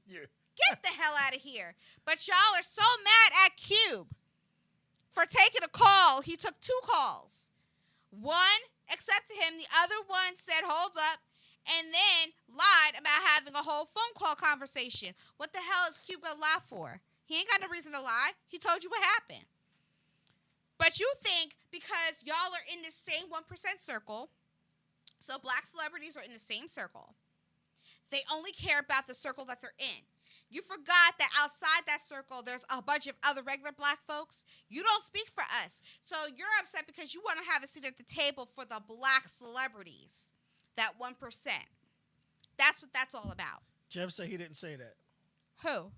Yeah. Get the hell out of here. But y'all are so mad at Cube for taking a call. He took 2 calls. One accepted him. The other one said, hold up. And then lied about having a whole phone call conversation. What the hell is Cube going to lie for? He ain't got no reason to lie. He told you what happened. But you think because y'all are in the same 1% circle, so black celebrities are in the same circle, they only care about the circle that they're in. You forgot that outside that circle, there's a bunch of other regular black folks. You don't speak for us. So you're upset because you want to have a seat at the table for the black celebrities. That 1%. That's what that's all about. Jeff said he didn't say that. Who?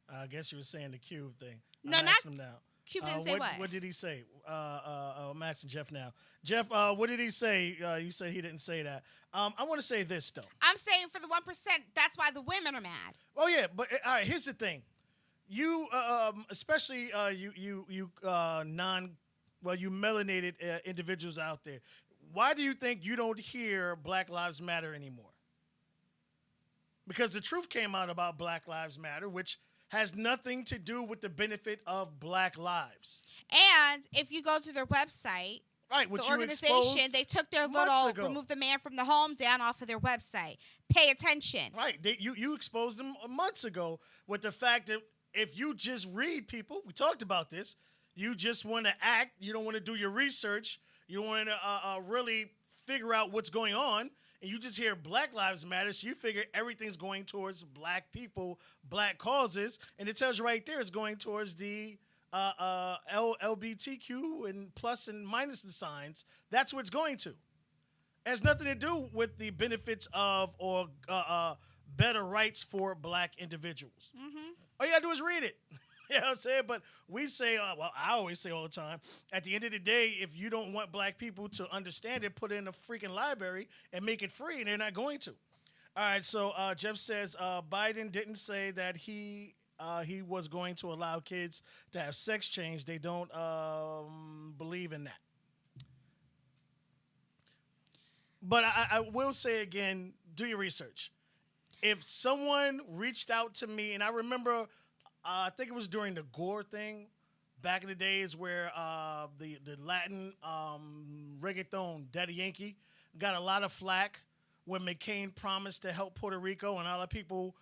I guess you were saying the Cube thing. No, I'm not asking him now. Cube didn't say what? What did he say? I'm asking Jeff now. Jeff, what did he say? You said he didn't say that. I want to say this, though. I'm saying for the 1%, that's why the women are mad. Oh, yeah, but all right, here's the thing. You, especially you melanated individuals out there, why do you think you don't hear Black Lives Matter anymore? Because the truth came out about Black Lives Matter, which has nothing to do with the benefit of black lives. And if you go to their website, right, which the organization, they took their little remove the man from the home down off of their website. Pay attention. Right. You exposed them months ago with the fact that if you just read people, we talked about this, you just want to act, you don't want to do your research, you want to really figure out what's going on, and you just hear Black Lives Matter, so you figure everything's going towards black people, black causes, and it tells you right there it's going towards the LGBTQ and plus and minus the signs. That's what it's going to. It has nothing to do with the benefits of or better rights for black individuals. Mm-hmm. All you got to do is read it. You know what I'm saying? But we say, I always say all the time, at the end of the day, if you don't want black people to understand it, put it in a freaking library and make it free, and they're not going to. All right, so Jeff says Biden didn't say that he was going to allow kids to have sex change. They don't believe in that. But I will say again, do your research. If someone reached out to me, and I remember, I think it was during the Gore thing, back in the days where the Latin reggaeton, Daddy Yankee, got a lot of flack when McCain promised to help Puerto Rico, and all the people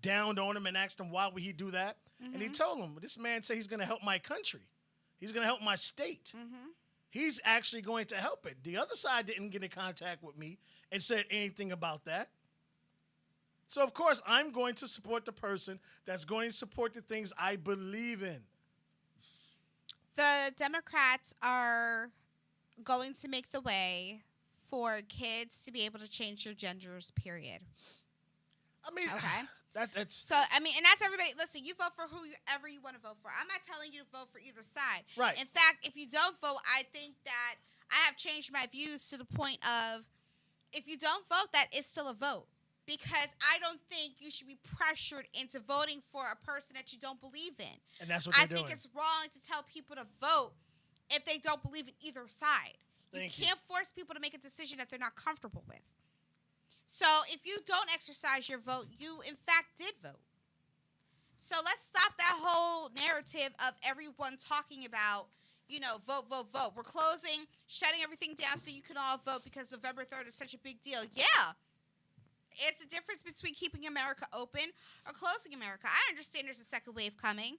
downed on him and asked him why would he do that. Mm-hmm. And he told him, this man said he's going to help my country. He's going to help my state. Mm-hmm. He's actually going to help it. The other side didn't get in contact with me and said anything about that. So, of course, I'm going to support the person that's going to support the things I believe in. The Democrats are going to make the way for kids to be able to change their genders, period. I mean, okay. That's so, I mean, and that's everybody. Listen, you vote for whoever you want to vote for. I'm not telling you to vote for either side. Right. In fact, if you don't vote, I think that I have changed my views to the point of if you don't vote, that is still a vote. Because I don't think you should be pressured into voting for a person that you don't believe in. And that's what they're doing. I think it's wrong to tell people to vote if they don't believe in either side. You can't force people to make a decision that they're not comfortable with. So if you don't exercise your vote, you in fact did vote. So let's stop that whole narrative of everyone talking about, vote, vote, vote. We're closing, shutting everything down so you can all vote because November 3rd is such a big deal. Yeah. It's the difference between keeping America open or closing America. I understand there's a second wave coming,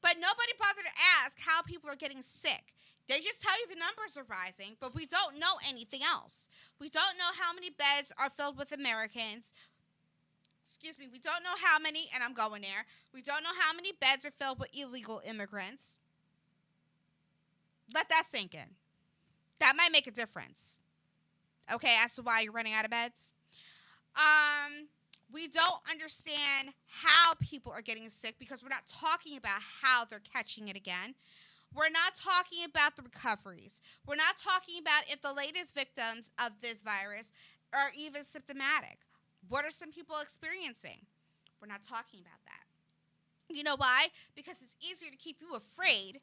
but nobody bothered to ask how people are getting sick. They just tell you the numbers are rising, but we don't know anything else. We don't know how many beds are filled with Americans. Excuse me, we don't know how many, and I'm going there, we don't know how many beds are filled with illegal immigrants. Let that sink in. That might make a difference. Okay, as to why you're running out of beds. We don't understand how people are getting sick because we're not talking about how they're catching it again. We're not talking about the recoveries. We're not talking about if the latest victims of this virus are even symptomatic. What are some people experiencing? We're not talking about that. You know why? Because it's easier to keep you afraid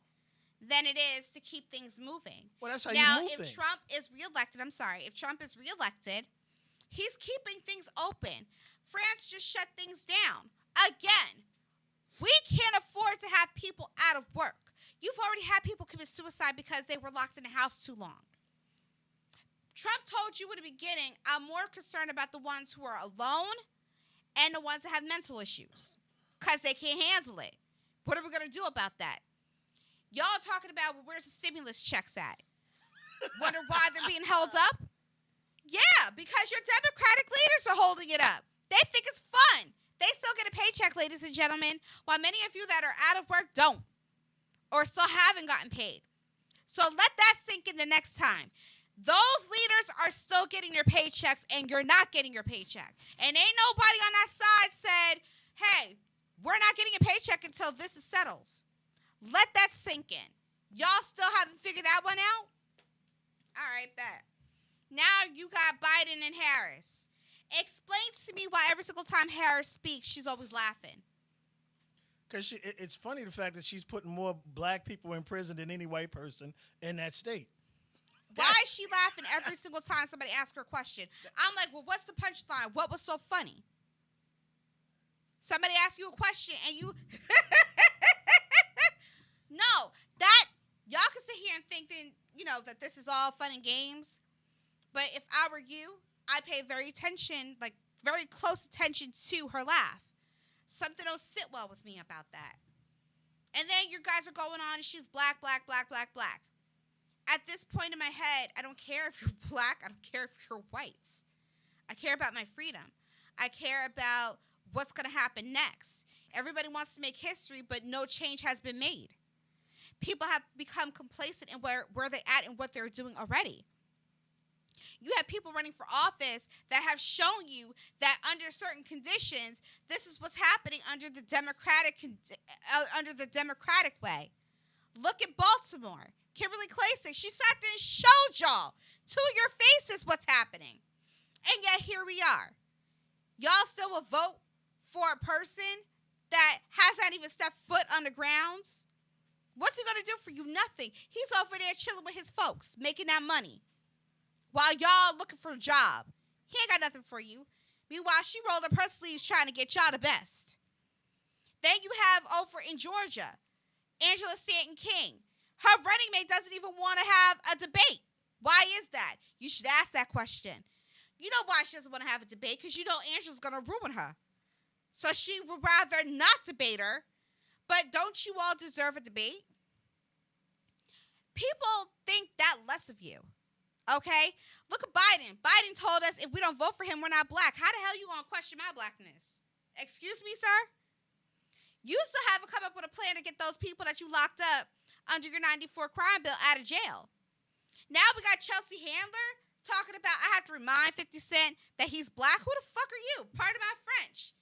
than it is to keep things moving. Well, that's how now, you move if things. Trump is reelected, if Trump is reelected, he's keeping things open. France just shut things down. Again, we can't afford to have people out of work. You've already had people commit suicide because they were locked in the house too long. Trump told you in the beginning, I'm more concerned about the ones who are alone and the ones that have mental issues because they can't handle it. What are we going to do about that? Y'all talking about, well, where's the stimulus checks at? Wonder why they're being held up? Yeah, because your Democratic leaders are holding it up. They think it's fun. They still get a paycheck, ladies and gentlemen, while many of you that are out of work don't or still haven't gotten paid. So let that sink in the next time. Those leaders are still getting their paychecks, and you're not getting your paycheck. And ain't nobody on that side said, hey, we're not getting a paycheck until this is settled. Let that sink in. Y'all still haven't figured that one out? All right, bet. Now you got Biden and Harris. Explain to me why every single time Harris speaks, she's always laughing. Because it's funny the fact that she's putting more black people in prison than any white person in that state. Why is she laughing every single time somebody asks her a question? I'm like, well, what's the punchline? What was so funny? Somebody asks you a question and you... No, that... Y'all can sit here and think that this is all fun and games. But if I were you, I'd pay very close attention to her laugh. Something don't sit well with me about that. And then you guys are going on and she's black, black, black, black, black. At this point in my head, I don't care if you're black. I don't care if you're white. I care about my freedom. I care about what's going to happen next. Everybody wants to make history, but no change has been made. People have become complacent in where they're at and what they're doing already. You have people running for office that have shown you that under certain conditions, this is what's happening under the Democratic way. Look at Baltimore. Kimberly Klacik, she sat there and showed y'all to your faces what's happening. And yet here we are. Y'all still will vote for a person that has not even stepped foot on the grounds? What's he going to do for you? Nothing. He's over there chilling with his folks, making that money. While y'all looking for a job. He ain't got nothing for you. Meanwhile, she rolled up her sleeves trying to get y'all the best. Then you have over in Georgia, Angela Stanton King. Her running mate doesn't even want to have a debate. Why is that? You should ask that question. You know why she doesn't want to have a debate? Because you know Angela's going to ruin her. So she would rather not debate her. But don't you all deserve a debate? People think that less of you. Okay? Look at Biden. Biden told us if we don't vote for him, we're not black. How the hell are you going to question my blackness? Excuse me, sir? You still haven't come up with a plan to get those people that you locked up under your 94 crime bill out of jail. Now we got Chelsea Handler talking about, I have to remind 50 Cent that he's black. Who the fuck are you? Pardon my French.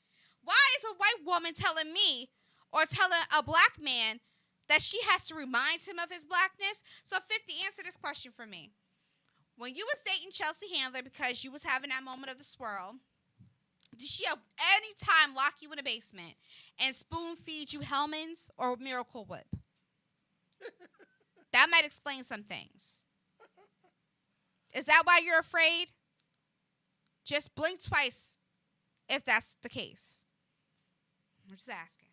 Why is a white woman telling me or telling a black man that she has to remind him of his blackness? So 50, answer this question for me. When you was dating Chelsea Handler because you was having that moment of the swirl, did she at any time lock you in a basement and spoon feed you Hellman's or Miracle Whip? That might explain some things. Is that why you're afraid? Just blink twice if that's the case. I'm just asking.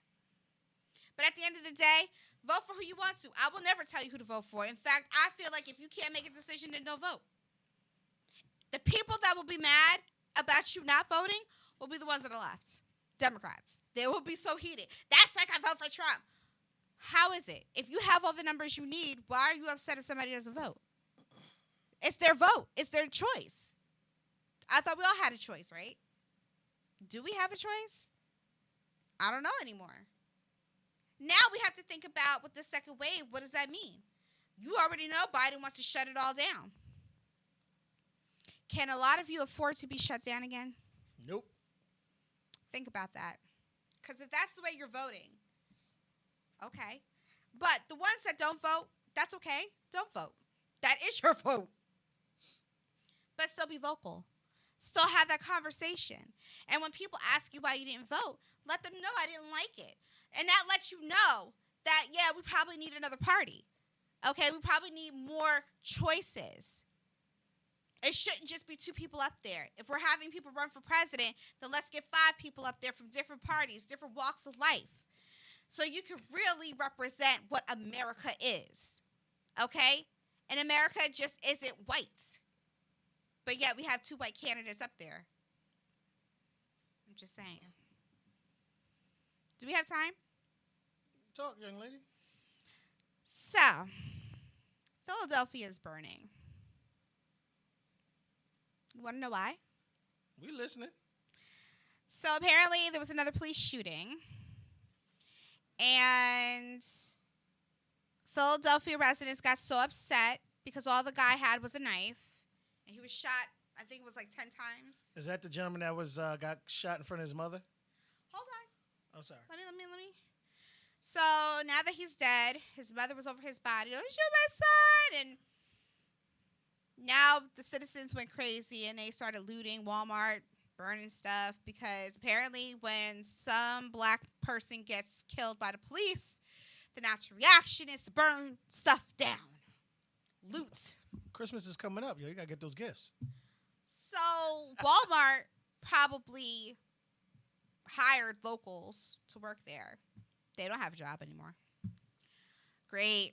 But at the end of the day, vote for who you want to. I will never tell you who to vote for. In fact, I feel like if you can't make a decision, then don't vote. The people that will be mad about you not voting will be the ones that are left. Democrats. They will be so heated. That's like I vote for Trump. How is it? If you have all the numbers you need, why are you upset if somebody doesn't vote? It's their vote. It's their choice. I thought we all had a choice, right? Do we have a choice? I don't know anymore. Now we have to think about with the second wave, what does that mean? You already know Biden wants to shut it all down. Can a lot of you afford to be shut down again? Nope. Think about that. Because if that's the way you're voting, okay. But the ones that don't vote, that's okay. Don't vote. That is your vote. But still be vocal. Still have that conversation. And when people ask you why you didn't vote, let them know I didn't like it. And that lets you know that, yeah, we probably need another party. Okay, we probably need more choices. It shouldn't just be 2 people up there. If we're having people run for president, then let's get 5 people up there from different parties, different walks of life. So you can really represent what America is. Okay? And America just isn't white. But yet we have 2 white candidates up there. I'm just saying. Do we have time? Talk, young lady. So, Philadelphia is burning. You want to know why? We listening. So apparently there was another police shooting. And Philadelphia residents got so upset because all the guy had was a knife. And he was shot, I think it was like 10 times. Is that the gentleman that was got shot in front of his mother? Hold on. Oh, sorry. Let me. So now that he's dead, his mother was over his body. Don't shoot my son! And now the citizens went crazy and they started looting Walmart, burning stuff, because apparently when some black person gets killed by the police, the natural reaction is to burn stuff down. Loot. Christmas is coming up, yo. You got to get those gifts. So Walmart probably hired locals to work there. They don't have a job anymore. Great.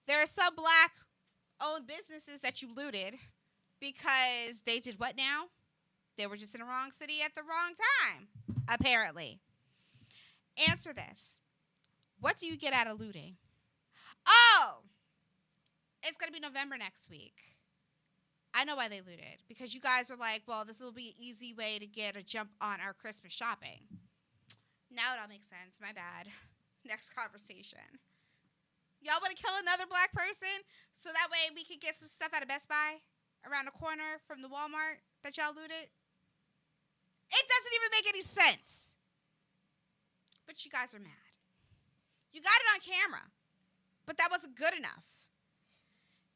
There are some black-owned businesses that you looted because they did what now? They were just in the wrong city at the wrong time, apparently. Answer this. What do you get out of looting? Oh! It's going to be November next week. I know why they looted. Because you guys are like, well, this will be an easy way to get a jump on our Christmas shopping. Now it all makes sense. My bad. Next conversation. Y'all want to kill another black person so that way we can get some stuff out of Best Buy around the corner from the Walmart that y'all looted? It doesn't even make any sense. But you guys are mad. You got it on camera. But that wasn't good enough.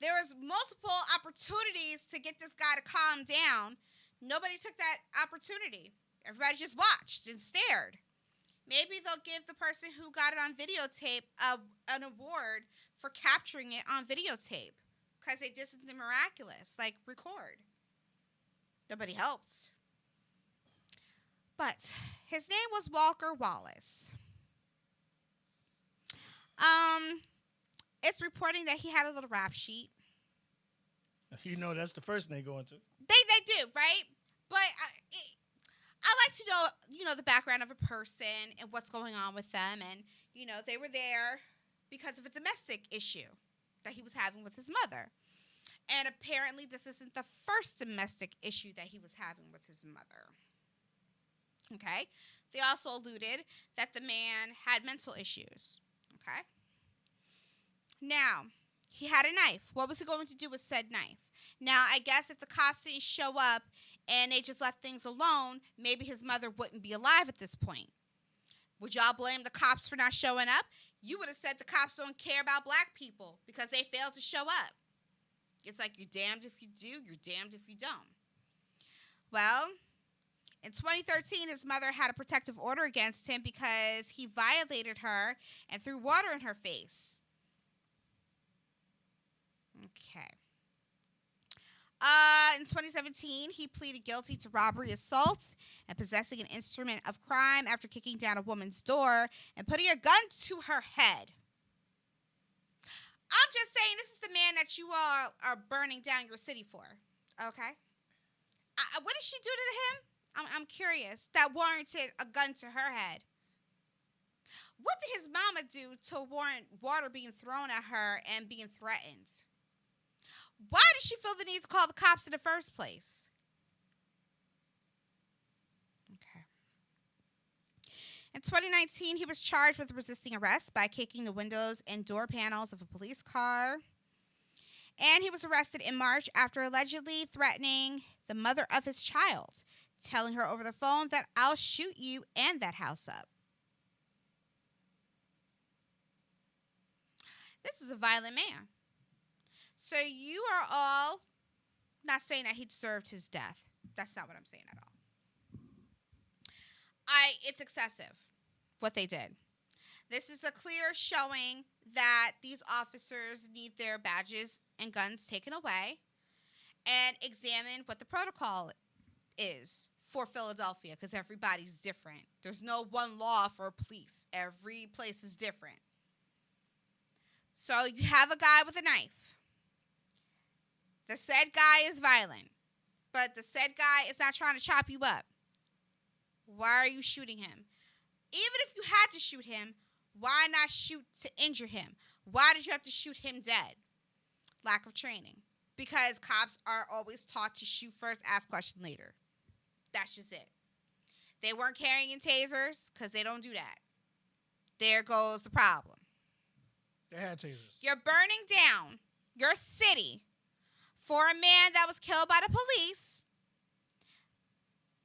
There was multiple opportunities to get this guy to calm down. Nobody took that opportunity. Everybody just watched and stared. Maybe they'll give the person who got it on videotape an award for capturing it on videotape because they did something miraculous, like record. Nobody helped. But his name was Walker Wallace. It's reporting that he had a little rap sheet. You know that's the first thing they go into. They do, right? But I like to know, the background of a person and what's going on with them. And, they were there because of a domestic issue that he was having with his mother. And apparently this isn't the first domestic issue that he was having with his mother. Okay? They also alluded that the man had mental issues. Okay? Now, he had a knife. What was he going to do with said knife? Now, I guess if the cops didn't show up and they just left things alone, maybe his mother wouldn't be alive at this point. Would y'all blame the cops for not showing up? You would have said the cops don't care about black people because they failed to show up. It's like you're damned if you do, you're damned if you don't. Well, in 2013, his mother had a protective order against him because he violated her and threw water in her face. Okay. In 2017, he pleaded guilty to robbery, assault, and possessing an instrument of crime after kicking down a woman's door and putting a gun to her head. I'm just saying, this is the man that you all are burning down your city for. Okay? What did she do to him? I'm curious. That warranted a gun to her head. What did his mama do to warrant water being thrown at her and being threatened? Why did she feel the need to call the cops in the first place? Okay. In 2019, he was charged with resisting arrest by kicking the windows and door panels of a police car. And he was arrested in March after allegedly threatening the mother of his child, telling her over the phone that I'll shoot you and that house up. This is a violent man. So you are all not saying that he deserved his death. That's not what I'm saying at all. It's excessive what they did. This is a clear showing that these officers need their badges and guns taken away and examine what the protocol is for Philadelphia, because everybody's different. There's no one law for police. Every place is different. So you have a guy with a knife. The said guy is violent, but the said guy is not trying to chop you up. Why are you shooting him? Even if you had to shoot him, why not shoot to injure him? Why did you have to shoot him dead? Lack of training. Because cops are always taught to shoot first, ask question later. That's just it. They weren't carrying tasers because they don't do that. There goes the problem. They had tasers. You're burning down your city for a man that was killed by the police,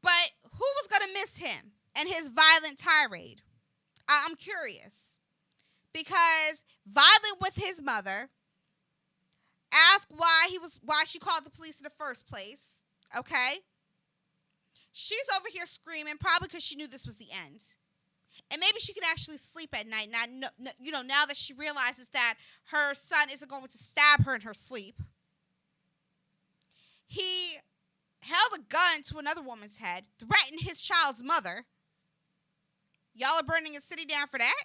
but who was going to miss him and his violent tirade? I'm curious. Because violent with his mother, ask why she called the police in the first place, okay? She's over here screaming, probably because she knew this was the end. And maybe she can actually sleep at night, now that she realizes that her son isn't going to stab her in her sleep. He held a gun to another woman's head, threatened his child's mother. Y'all are burning a city down for that?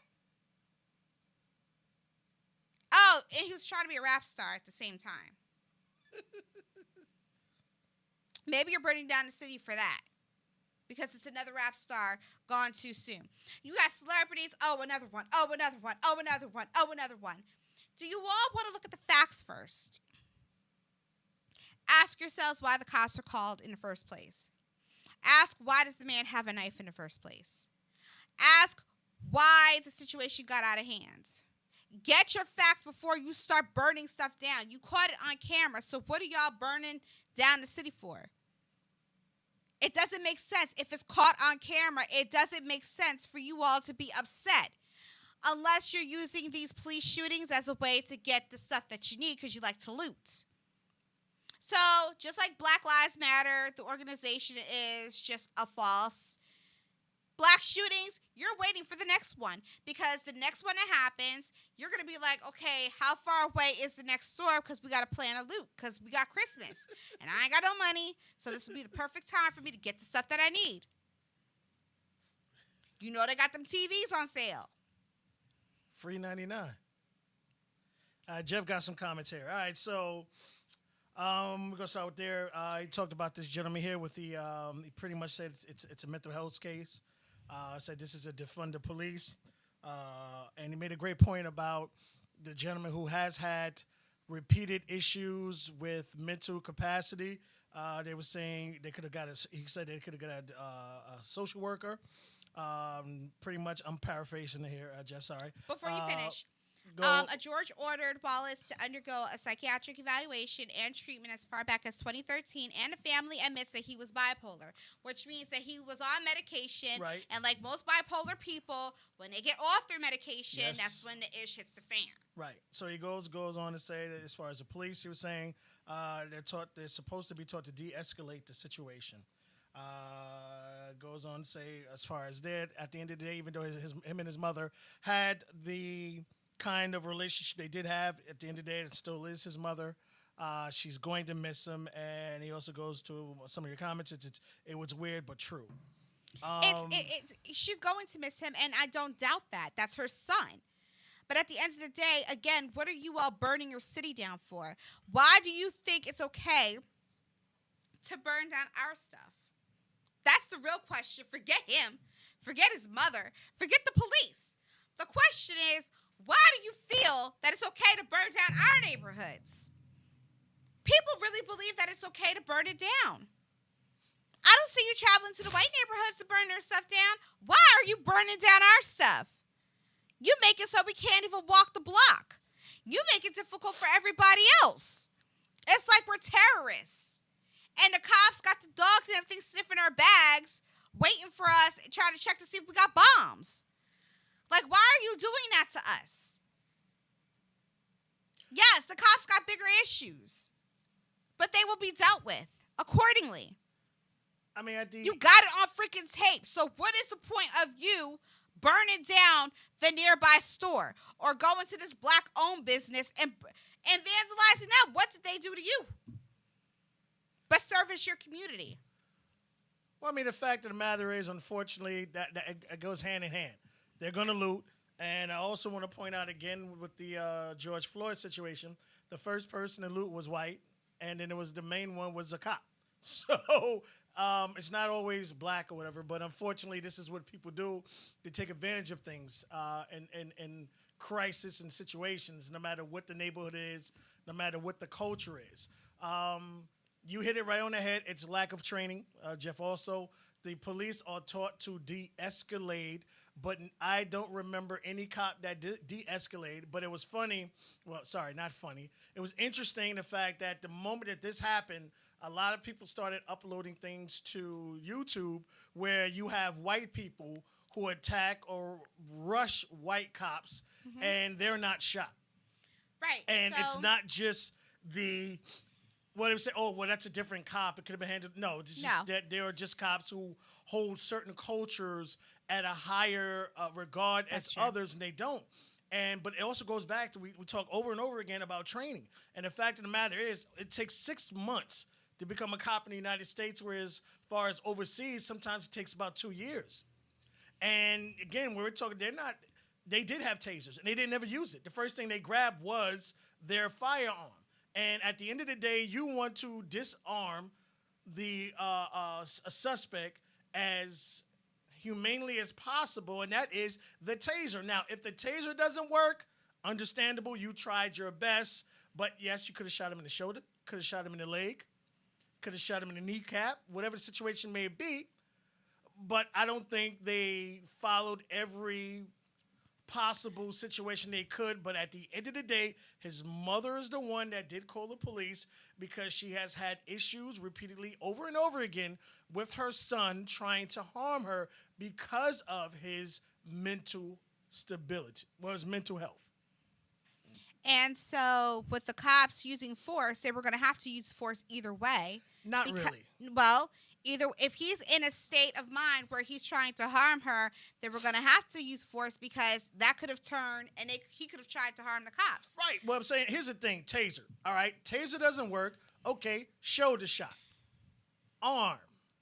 Oh, and he was trying to be a rap star at the same time. Maybe you're burning down the city for that. Because it's another rap star gone too soon. You got celebrities, oh, another one, oh, another one, oh, another one, oh, another one. Do you all want to look at the facts first? Ask yourselves why the cops are called in the first place. Ask, why does the man have a knife in the first place? Ask why the situation got out of hand. Get your facts before you start burning stuff down. You caught it on camera, so what are y'all burning down the city for? It doesn't make sense. If it's caught on camera, it doesn't make sense for you all to be upset. Unless you're using these police shootings as a way to get the stuff that you need because you like to loot. So, just like Black Lives Matter, the organization is just a false. Black shootings, you're waiting for the next one. Because the next one that happens, you're going to be like, okay, how far away is the next store? Because we got to plan a loot. Because we got Christmas. And I ain't got no money. So this would be the perfect time for me to get the stuff that I need. You know they got them TVs on sale. Free 99. Jeff got some comments here. All right, so we're going to start with there. He talked about this gentleman here with the, he pretty much said it's a mental health case. Said this is a defund the police. And he made a great point about the gentleman who has had repeated issues with mental capacity. They were saying they could have got he said they could have got a social worker. Pretty much, I'm paraphrasing here, Jeff, sorry. Before you finish. A judge ordered Wallace to undergo a psychiatric evaluation and treatment as far back as 2013, and the family admits that he was bipolar, which means that he was on medication. Right. And like most bipolar people, when they get off their medication, Yes. that's when the ish hits the fan. Right. So he goes on to say that as far as the police, he was saying they're supposed to be taught to de-escalate the situation. Goes on to say as far as that, at the end of the day, even though him and his mother had the kind of relationship they did have, at the end of the day, it still is his mother. She's going to miss him, and he also goes to some of your comments. It was weird but true. She's going to miss him, and I don't doubt that. That's her son. But at the end of the day, again, what are you all burning your city down for? Why do you think it's okay to burn down our stuff? That's the real question. Forget him. Forget his mother. Forget the police. The question is, why do you feel that it's okay to burn down our neighborhoods? People really believe that it's okay to burn it down. I don't see you traveling to the white neighborhoods to burn their stuff down. Why are you burning down our stuff? You make it so we can't even walk the block. You make it difficult for everybody else. It's like we're terrorists. And the cops got the dogs and everything sniffing our bags, waiting for us, trying to check to see if we got bombs. Like, why are you doing that to us? Yes, the cops got bigger issues, but they will be dealt with accordingly. I mean, you got it on freaking tape. So what is the point of you burning down the nearby store or going to this black-owned business and vandalizing them? What did they do to you? But service your community. Well, I mean, the fact of the matter is, unfortunately, that it goes hand in hand. They're going to loot. And I also want to point out again with the George Floyd situation, the first person to loot was white, and then the main one was a cop. So it's not always black or whatever, but unfortunately, this is what people do. They take advantage of things in crisis and situations, no matter what the neighborhood is, no matter what the culture is. You hit it right on the head. It's lack of training, Jeff. Also, the police are taught to de-escalate, but I don't remember any cop that de-escalated. But it was funny. Well, sorry, not funny. It was interesting, the fact that the moment that this happened, a lot of people started uploading things to YouTube where you have white people who attack or rush white cops, and they're not shot. Right. And it's not just what they say, oh, well, that's a different cop. It could have been handled. No, it's just that there are just cops who hold certain cultures at a higher regard as others, and they don't. But it also goes back to, we talk over and over again about training. And the fact of the matter is, it takes 6 months to become a cop in the United States, whereas as far as overseas, sometimes it takes about 2 years. And again, we're talking, they did have tasers, and they didn't ever use it. The first thing they grabbed was their firearm. And at the end of the day, you want to disarm the a suspect as humanely as possible, and that is the taser. Now, if the taser doesn't work, understandable, you tried your best, but yes, you could have shot him in the shoulder, could have shot him in the leg, could have shot him in the kneecap, whatever the situation may be, but I don't think they followed every possible situation they could. But at the end of the day, his mother is the one that did call the police because she has had issues repeatedly over and over again with her son trying to harm her because of his mental stability, his mental health. And so with the cops using force, they were going to have to use force either way. Not really. Well, either if he's in a state of mind where he's trying to harm her, they were going to have to use force because that could have turned and he could have tried to harm the cops. Right. Well, I'm saying, here's the thing. Taser. All right. Taser doesn't work. Okay. Shoulder shot. Arm.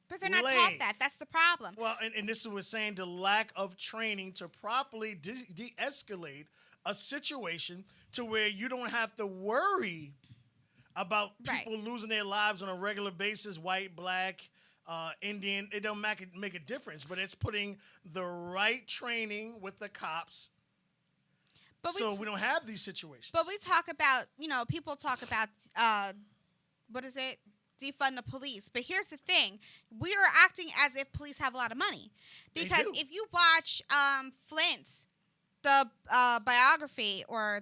But they're not leg. taught that. That's the problem. Well, and this was saying the lack of training to properly de-escalate a situation to where you don't have to worry about people losing their lives on a regular basis, white, black, Indian. It don't make a difference, but it's putting the right training with the cops so we don't have these situations. But we talk about, people talk about, defund the police. But here's the thing. We are acting as if police have a lot of money. Because if you watch Flint, the biography, or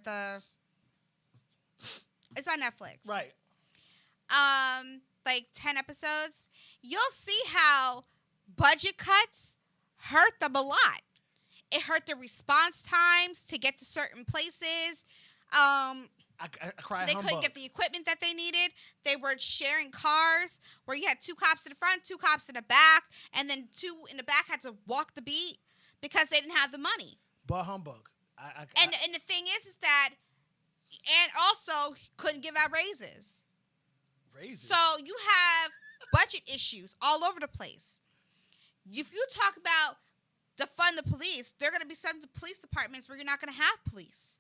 it's on Netflix. Right. Like 10 episodes, you'll see how budget cuts hurt them a lot. It hurt their response times to get to certain places. I cry they couldn't get the equipment that they needed. They were sharing cars where you had 2 cops in the front, 2 cops in the back, and then 2 in the back had to walk the beat because they didn't have the money. Bah humbug. And the thing is that, and also couldn't give out raises. crazy. So you have budget issues all over the place. If you talk about defund the police, there are going to be some police departments where you're not going to have police.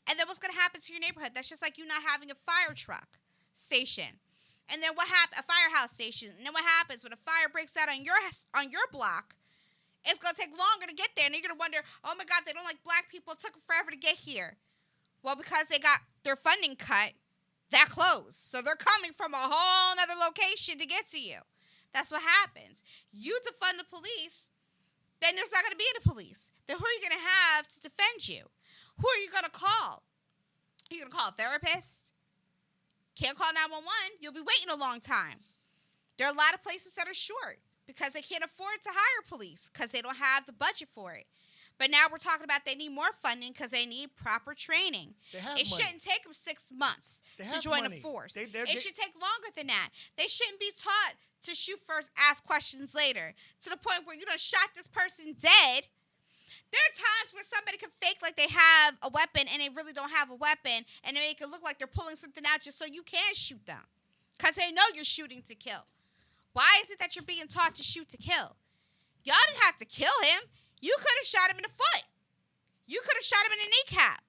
And then what's going to happen to your neighborhood? That's just like you not having a fire truck station. And then what happens? A firehouse station. And then what happens when a fire breaks out on your block? It's going to take longer to get there. And you're going to wonder, oh, my God, they don't like black people. It took them forever to get here. Well, because they got their funding cut, that closed. So they're coming from a whole other location to get to you. That's what happens. You defund the police, then there's not going to be any police. Then who are you going to have to defend you? Who are you going to call? Are you going to call a therapist? Can't call 911. You'll be waiting a long time. There are a lot of places that are short because they can't afford to hire police because they don't have the budget for it. But now we're talking about they need more funding because they need proper training. It money. Shouldn't take them 6 months to join the force. It should take longer than that. They shouldn't be taught to shoot first, ask questions later, to the point where you done shot this person dead. There are times where somebody can fake like they have a weapon and they really don't have a weapon, and they make it look like they're pulling something out just so you can shoot them because they know you're shooting to kill. Why is it that you're being taught to shoot to kill? Y'all didn't have to kill him. You could have shot him in the foot. You could have shot him in the kneecap.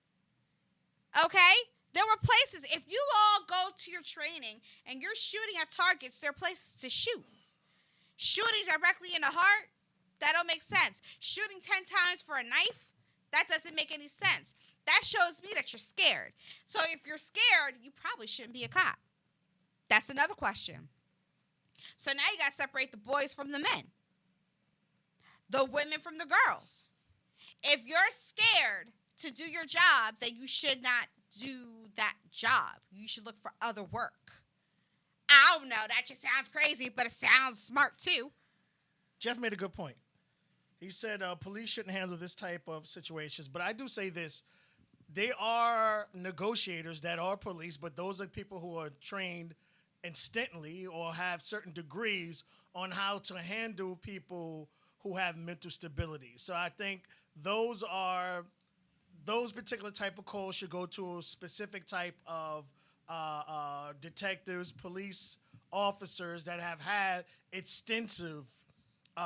Okay? There were places. If you all go to your training and you're shooting at targets, there are places to shoot. Shooting directly in the heart, that don't make sense. Shooting 10 times for a knife, that doesn't make any sense. That shows me that you're scared. So if you're scared, you probably shouldn't be a cop. That's another question. So now you got to separate the boys from the men. The women from the girls. If you're scared to do your job, then you should not do that job. You should look for other work. I don't know. That just sounds crazy, but it sounds smart too. Jeff made a good point. He said police shouldn't handle this type of situations. But I do say this. They are negotiators that are police, but those are people who are trained instantly or have certain degrees on how to handle people who have mental stability. So I think those particular type of calls should go to a specific type of detectives, police officers that have had extensive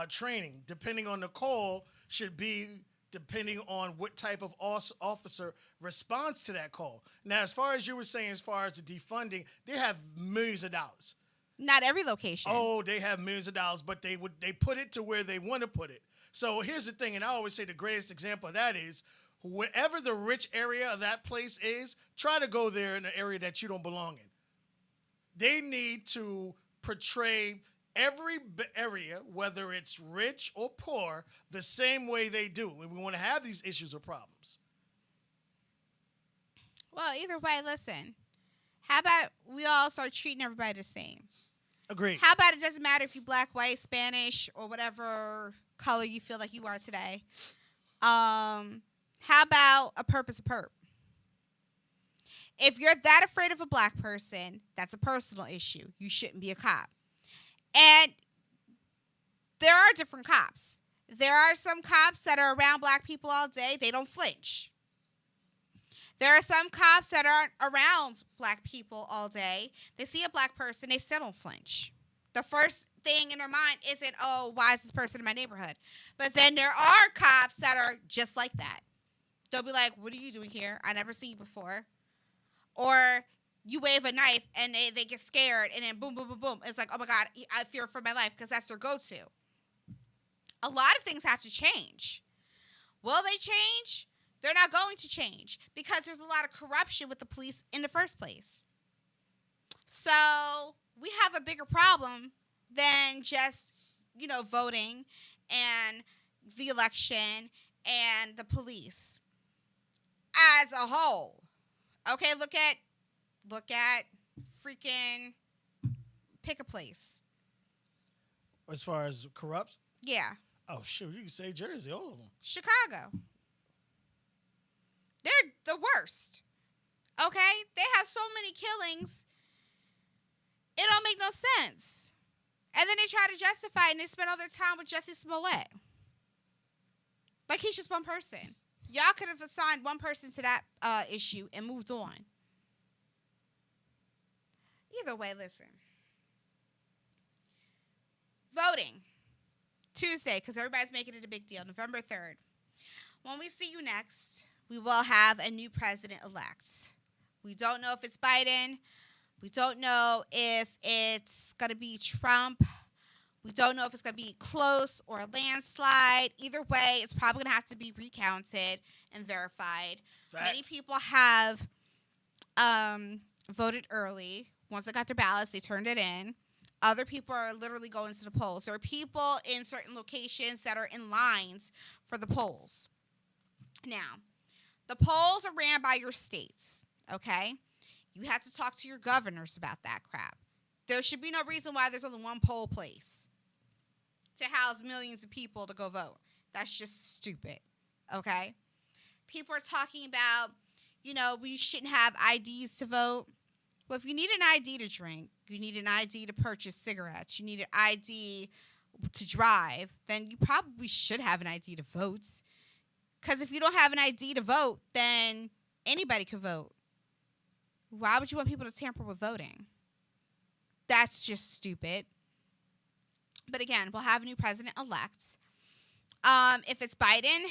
training. Depending on the call should be depending on what type of officer responds to that call. Now, as far as you were saying, as far as the defunding, they have millions of dollars. Not every location. Oh, they have millions of dollars, but they put it to where they want to put it. So here's the thing, and I always say the greatest example of that is wherever the rich area of that place is, try to go there in an area that you don't belong in. They need to portray every area, whether it's rich or poor, the same way they do. And we want to have these issues or problems. Well, either way, listen. How about we all start treating everybody the same? Agreed. How about it doesn't matter if you're black, white, Spanish, or whatever color you feel like you are today? How about a perp is a perp? If you're that afraid of a black person, that's a personal issue. You shouldn't be a cop. And there are different cops. There are some cops that are around black people all day. They don't flinch. There are some cops that aren't around black people all day. They see a black person, they still don't flinch. The first thing in their mind isn't, oh, why is this person in my neighborhood? But then there are cops that are just like that. They'll be like, what are you doing here? I never seen you before. Or you wave a knife and they get scared and then boom, boom, boom, boom. It's like, oh my God, I fear for my life because that's their go-to. A lot of things have to change. Will they change? They're not going to change because there's a lot of corruption with the police in the first place. So we have a bigger problem than just, voting and the election and the police as a whole. Okay, look at freaking pick a place. As far as corrupt? Yeah. Oh, shoot, you can say Jersey, all of them. Chicago. They're the worst. Okay? They have so many killings. It don't make no sense. And then they try to justify it and they spend all their time with Jussie Smollett. Like he's just one person. Y'all could have assigned one person to that issue and moved on. Either way, listen. Voting. Tuesday, because everybody's making it a big deal. November 3rd. When we see you next, we will have a new president-elect. We don't know if it's Biden. We don't know if it's going to be Trump. We don't know if it's going to be close or a landslide. Either way, it's probably going to have to be recounted and verified. Facts. Many people have voted early. Once they got their ballots, they turned it in. Other people are literally going to the polls. There are people in certain locations that are in lines for the polls. Now, the polls are ran by your states, okay? You have to talk to your governors about that crap. There should be no reason why there's only one poll place to house millions of people to go vote. That's just stupid, okay? People are talking about, we shouldn't have IDs to vote. Well, if you need an ID to drink, you need an ID to purchase cigarettes, you need an ID to drive, then you probably should have an ID to vote. Because if you don't have an ID to vote, then anybody can vote. Why would you want people to tamper with voting? That's just stupid. But again, we'll have a new president-elect. If it's Biden,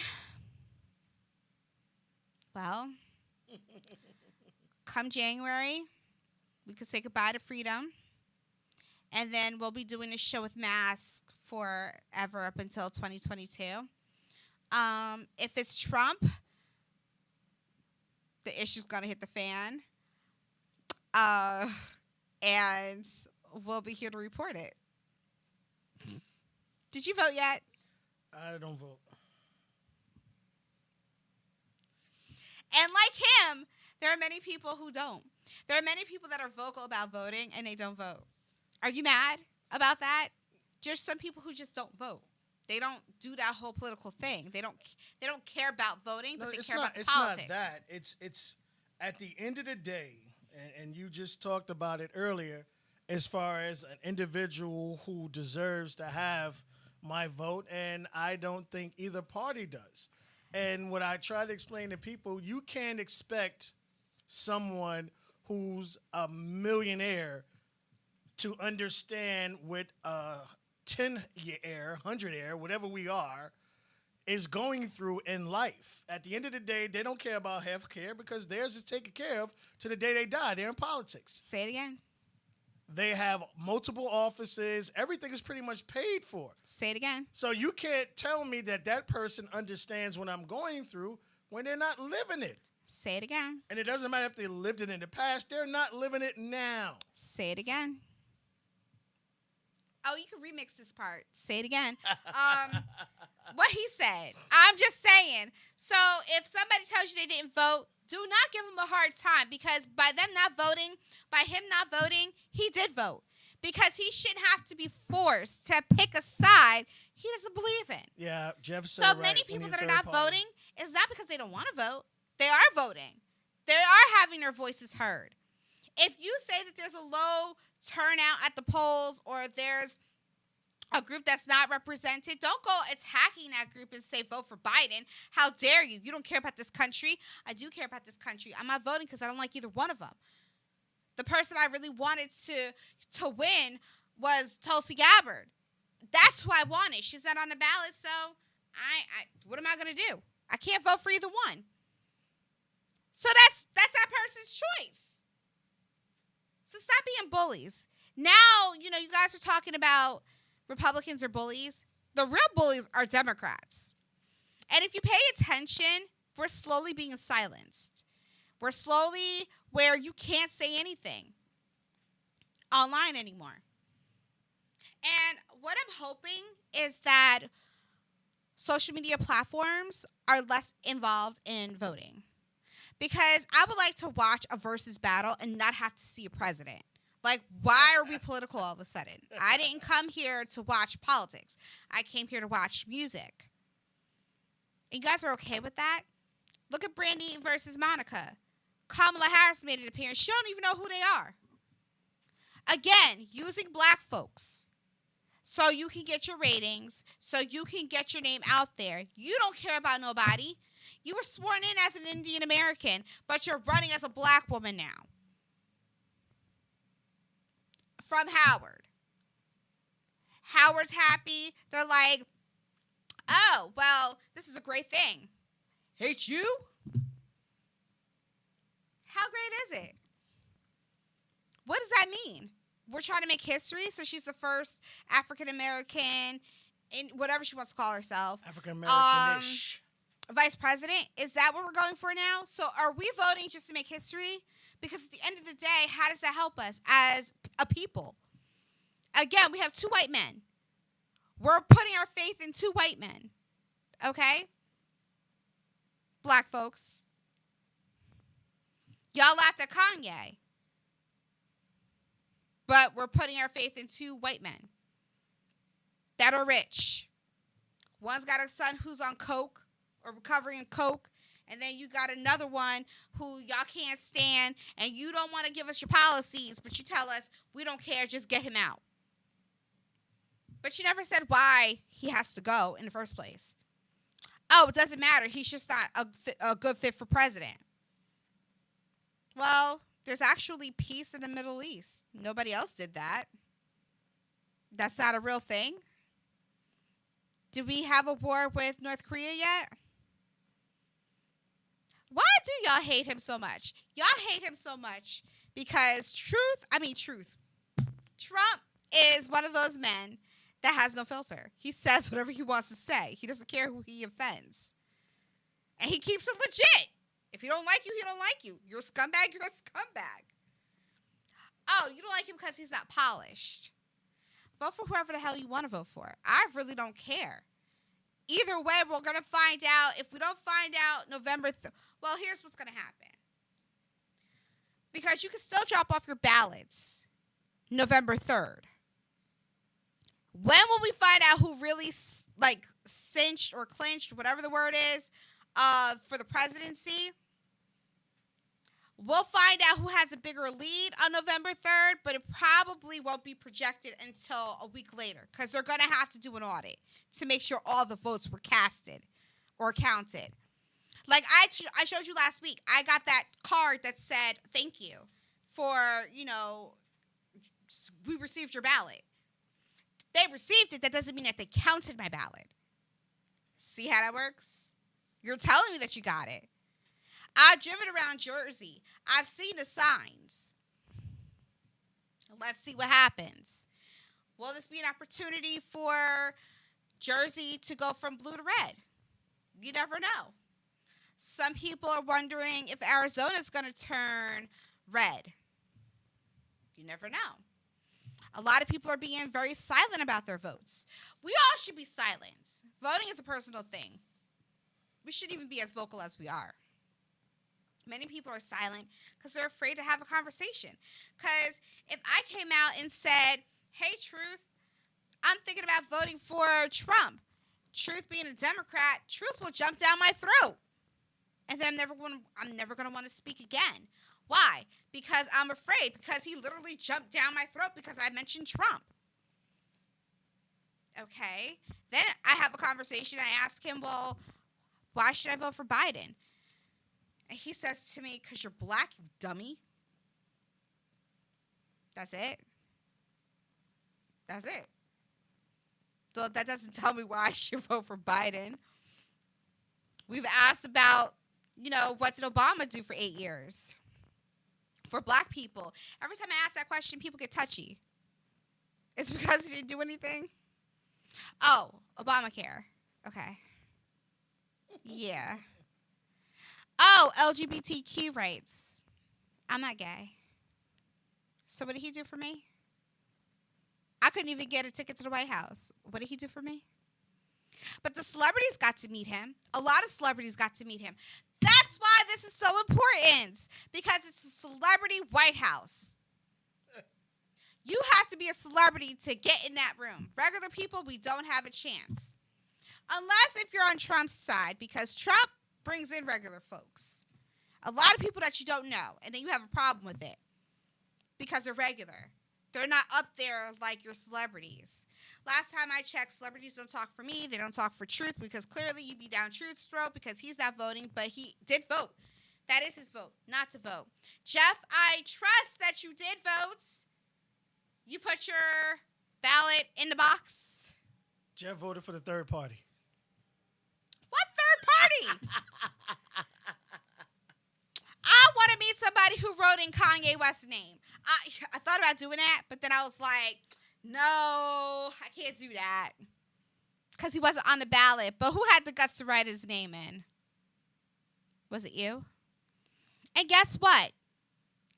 well, come January, we could say goodbye to freedom. And then we'll be doing a show with masks forever up until 2022. If it's Trump, the issue's going to hit the fan. And we'll be here to report it. Did you vote yet? I don't vote. And like him, there are many people who don't. There are many people that are vocal about voting and they don't vote. Are you mad about that? There's some people who just don't vote. They don't do that whole political thing. They don't care about voting, but they care about the politics. It's not that. It's at the end of the day, and you just talked about it earlier, as far as an individual who deserves to have my vote, and I don't think either party does. And what I try to explain to people, you can't expect someone who's a millionaire to understand what a 10-year, 100-year, whatever we are, is going through in life. At the end of the day, they don't care about health care because theirs is taken care of to the day they die. They're in politics. Say it again. They have multiple offices. Everything is pretty much paid for. Say it again. So you can't tell me that that person understands what I'm going through when they're not living it. Say it again. And it doesn't matter if they lived it in the past. They're not living it now. Say it again. Oh, you can remix this part. Say it again. What he said. I'm just saying. So if somebody tells you they didn't vote, do not give him a hard time because by them not voting, by him not voting, he did vote. Because he shouldn't have to be forced to pick a side he doesn't believe in. Yeah, Jeff said So right. many people that are not party. voting is not because they don't want to vote. They are voting. They are having their voices heard. If you say that there's a low turnout at the polls or there's a group that's not represented, don't go attacking that group and say vote for Biden. How dare you? You don't care about this country. I do care about this country. I'm not voting because I don't like either one of them. The person I really wanted to win was Tulsi Gabbard. That's who I wanted. She's not on the ballot, so I what am I going to do? I can't vote for either one. So that's that person's choice. So stop being bullies. Now, you guys are talking about Republicans are bullies. The real bullies are Democrats. And if you pay attention, we're slowly being silenced. We're slowly where you can't say anything online anymore. And what I'm hoping is that social media platforms are less involved in voting. Because I would like to watch a versus battle and not have to see a president. Like, why are we political all of a sudden? I didn't come here to watch politics. I came here to watch music. And you guys are okay with that? Look at Brandy versus Monica. Kamala Harris made an appearance. She don't even know who they are. Again, using black folks so you can get your ratings, so you can get your name out there. You don't care about nobody. You were sworn in as an Indian American, but you're running as a black woman now. from Howard. Howard's happy. They're like, oh, well, this is a great thing. Hate you? How great is it? What does that mean? We're trying to make history, so she's the first African American, in whatever she wants to call herself, African American-ish. vice president. Is that what we're going for now? So are we voting just to make history? Because at the end of the day, how does that help us as a people? Again, we have two white men. We're putting our faith in two white men. Okay? Black folks. Y'all laughed at Kanye. But we're putting our faith in two white men that are rich. One's got a son who's on coke or recovering coke. And then you got another one who y'all can't stand. And you don't want to give us your policies. But you tell us, we don't care. Just get him out. But you never said why he has to go in the first place. Oh, it doesn't matter. He's just not a good fit for president. Well, there's actually peace in the Middle East. Nobody else did that. That's not a real thing. Do we have a war with North Korea yet? Why do y'all hate him so much? Y'all hate him so much because truth. Trump is one of those men that has no filter. He says whatever he wants to say. He doesn't care who he offends. And he keeps it legit. If he don't like you, he don't like you. You're a scumbag, you're a scumbag. Oh, you don't like him because he's not polished. Vote for whoever the hell you want to vote for. I really don't care. Either way, we're going to find out. If we don't find out November, well, here's what's going to happen. Because you can still drop off your ballots November 3rd. When will we find out who really, cinched or clinched, whatever the word is, for the presidency? We'll find out who has a bigger lead on November 3rd, but it probably won't be projected until a week later because they're going to have to do an audit to make sure all the votes were casted or counted. Like I showed you last week, I got that card that said, thank you for, we received your ballot. They received it. That doesn't mean that they counted my ballot. See how that works? You're telling me that you got it. I've driven around Jersey. I've seen the signs. Let's see what happens. Will this be an opportunity for Jersey to go from blue to red? You never know. Some people are wondering if Arizona is going to turn red. You never know. A lot of people are being very silent about their votes. We all should be silent. Voting is a personal thing. We shouldn't even be as vocal as we are. Many people are silent because they're afraid to have a conversation. Because if I came out and said, hey, Truth, I'm thinking about voting for Trump. Truth being a Democrat, Truth will jump down my throat. And then I'm never going to want to speak again. Why? Because I'm afraid. Because he literally jumped down my throat because I mentioned Trump. Okay. Then I have a conversation. I ask him, well, why should I vote for Biden? And he says to me, because you're black, you dummy. That's it. That's it. So that doesn't tell me why I should vote for Biden. We've asked about, what did Obama do for 8 years? For black people. Every time I ask that question, people get touchy. It's because he didn't do anything? Oh, Obamacare. Okay. Yeah. Oh, LGBTQ rights. I'm not gay. So what did he do for me? I couldn't even get a ticket to the White House. What did he do for me? But the celebrities got to meet him. A lot of celebrities got to meet him. That's why this is so important. Because it's a celebrity White House. You have to be a celebrity to get in that room. Regular people, we don't have a chance. Unless if you're on Trump's side, because Trump brings in regular folks. A lot of people that you don't know, and then you have a problem with it because they're regular. They're not up there like your celebrities. Last time I checked, celebrities don't talk for me. They don't talk for Truth because clearly you be down Truth's throat because he's not voting, but he did vote. That is his vote, not to vote. Jeff, I trust that you did vote. You put your ballot in the box. Jeff voted for the third party. What third party? I want to meet somebody who wrote in Kanye West's name. I thought about doing that, but then I was like, no, I can't do that. Because he wasn't on the ballot. But who had the guts to write his name in? Was it you? And guess what?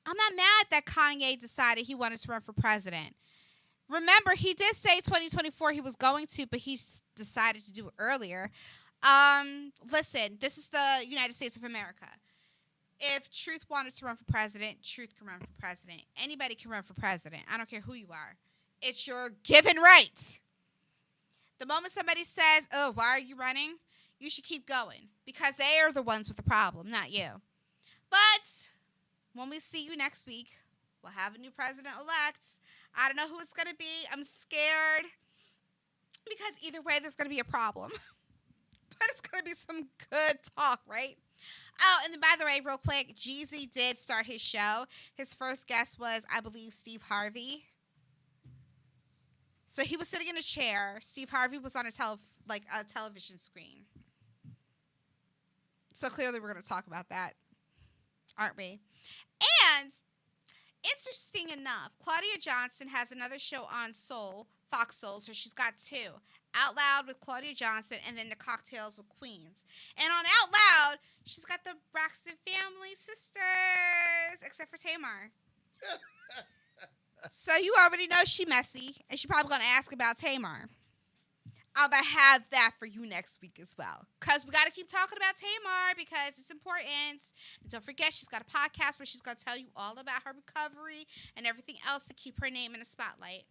I'm not mad that Kanye decided he wanted to run for president. Remember, he did say 2024 he was going to, but he decided to do it earlier. Listen, this is the United States of America. If Truth wanted to run for president, Truth can run for president. Anybody can run for president. I don't care who you are. It's your given right. The moment somebody says, oh, why are you running? You should keep going because they are the ones with the problem, not you. But when we see you next week, we'll have a new president-elect. I don't know who it's going to be. I'm scared because either way, there's going to be a problem. But it's going to be some good talk, right? Oh, and then by the way, real quick, Jeezy did start his show. His first guest was, I believe, Steve Harvey. So he was sitting in a chair. Steve Harvey was on a television screen. So clearly we're going to talk about that, aren't we? And interesting enough, Claudia Johnson has another show on Fox Soul, so she's got two. Out Loud with Claudia Johnson and then The Cocktails with Queens. And on Out Loud, she's got the Braxton family sisters, except for Tamar. So you already know she messy, and she's probably going to ask about Tamar. I'm going to have that for you next week as well. Because we got to keep talking about Tamar because it's important. And don't forget, she's got a podcast where she's going to tell you all about her recovery and everything else to keep her name in the spotlight.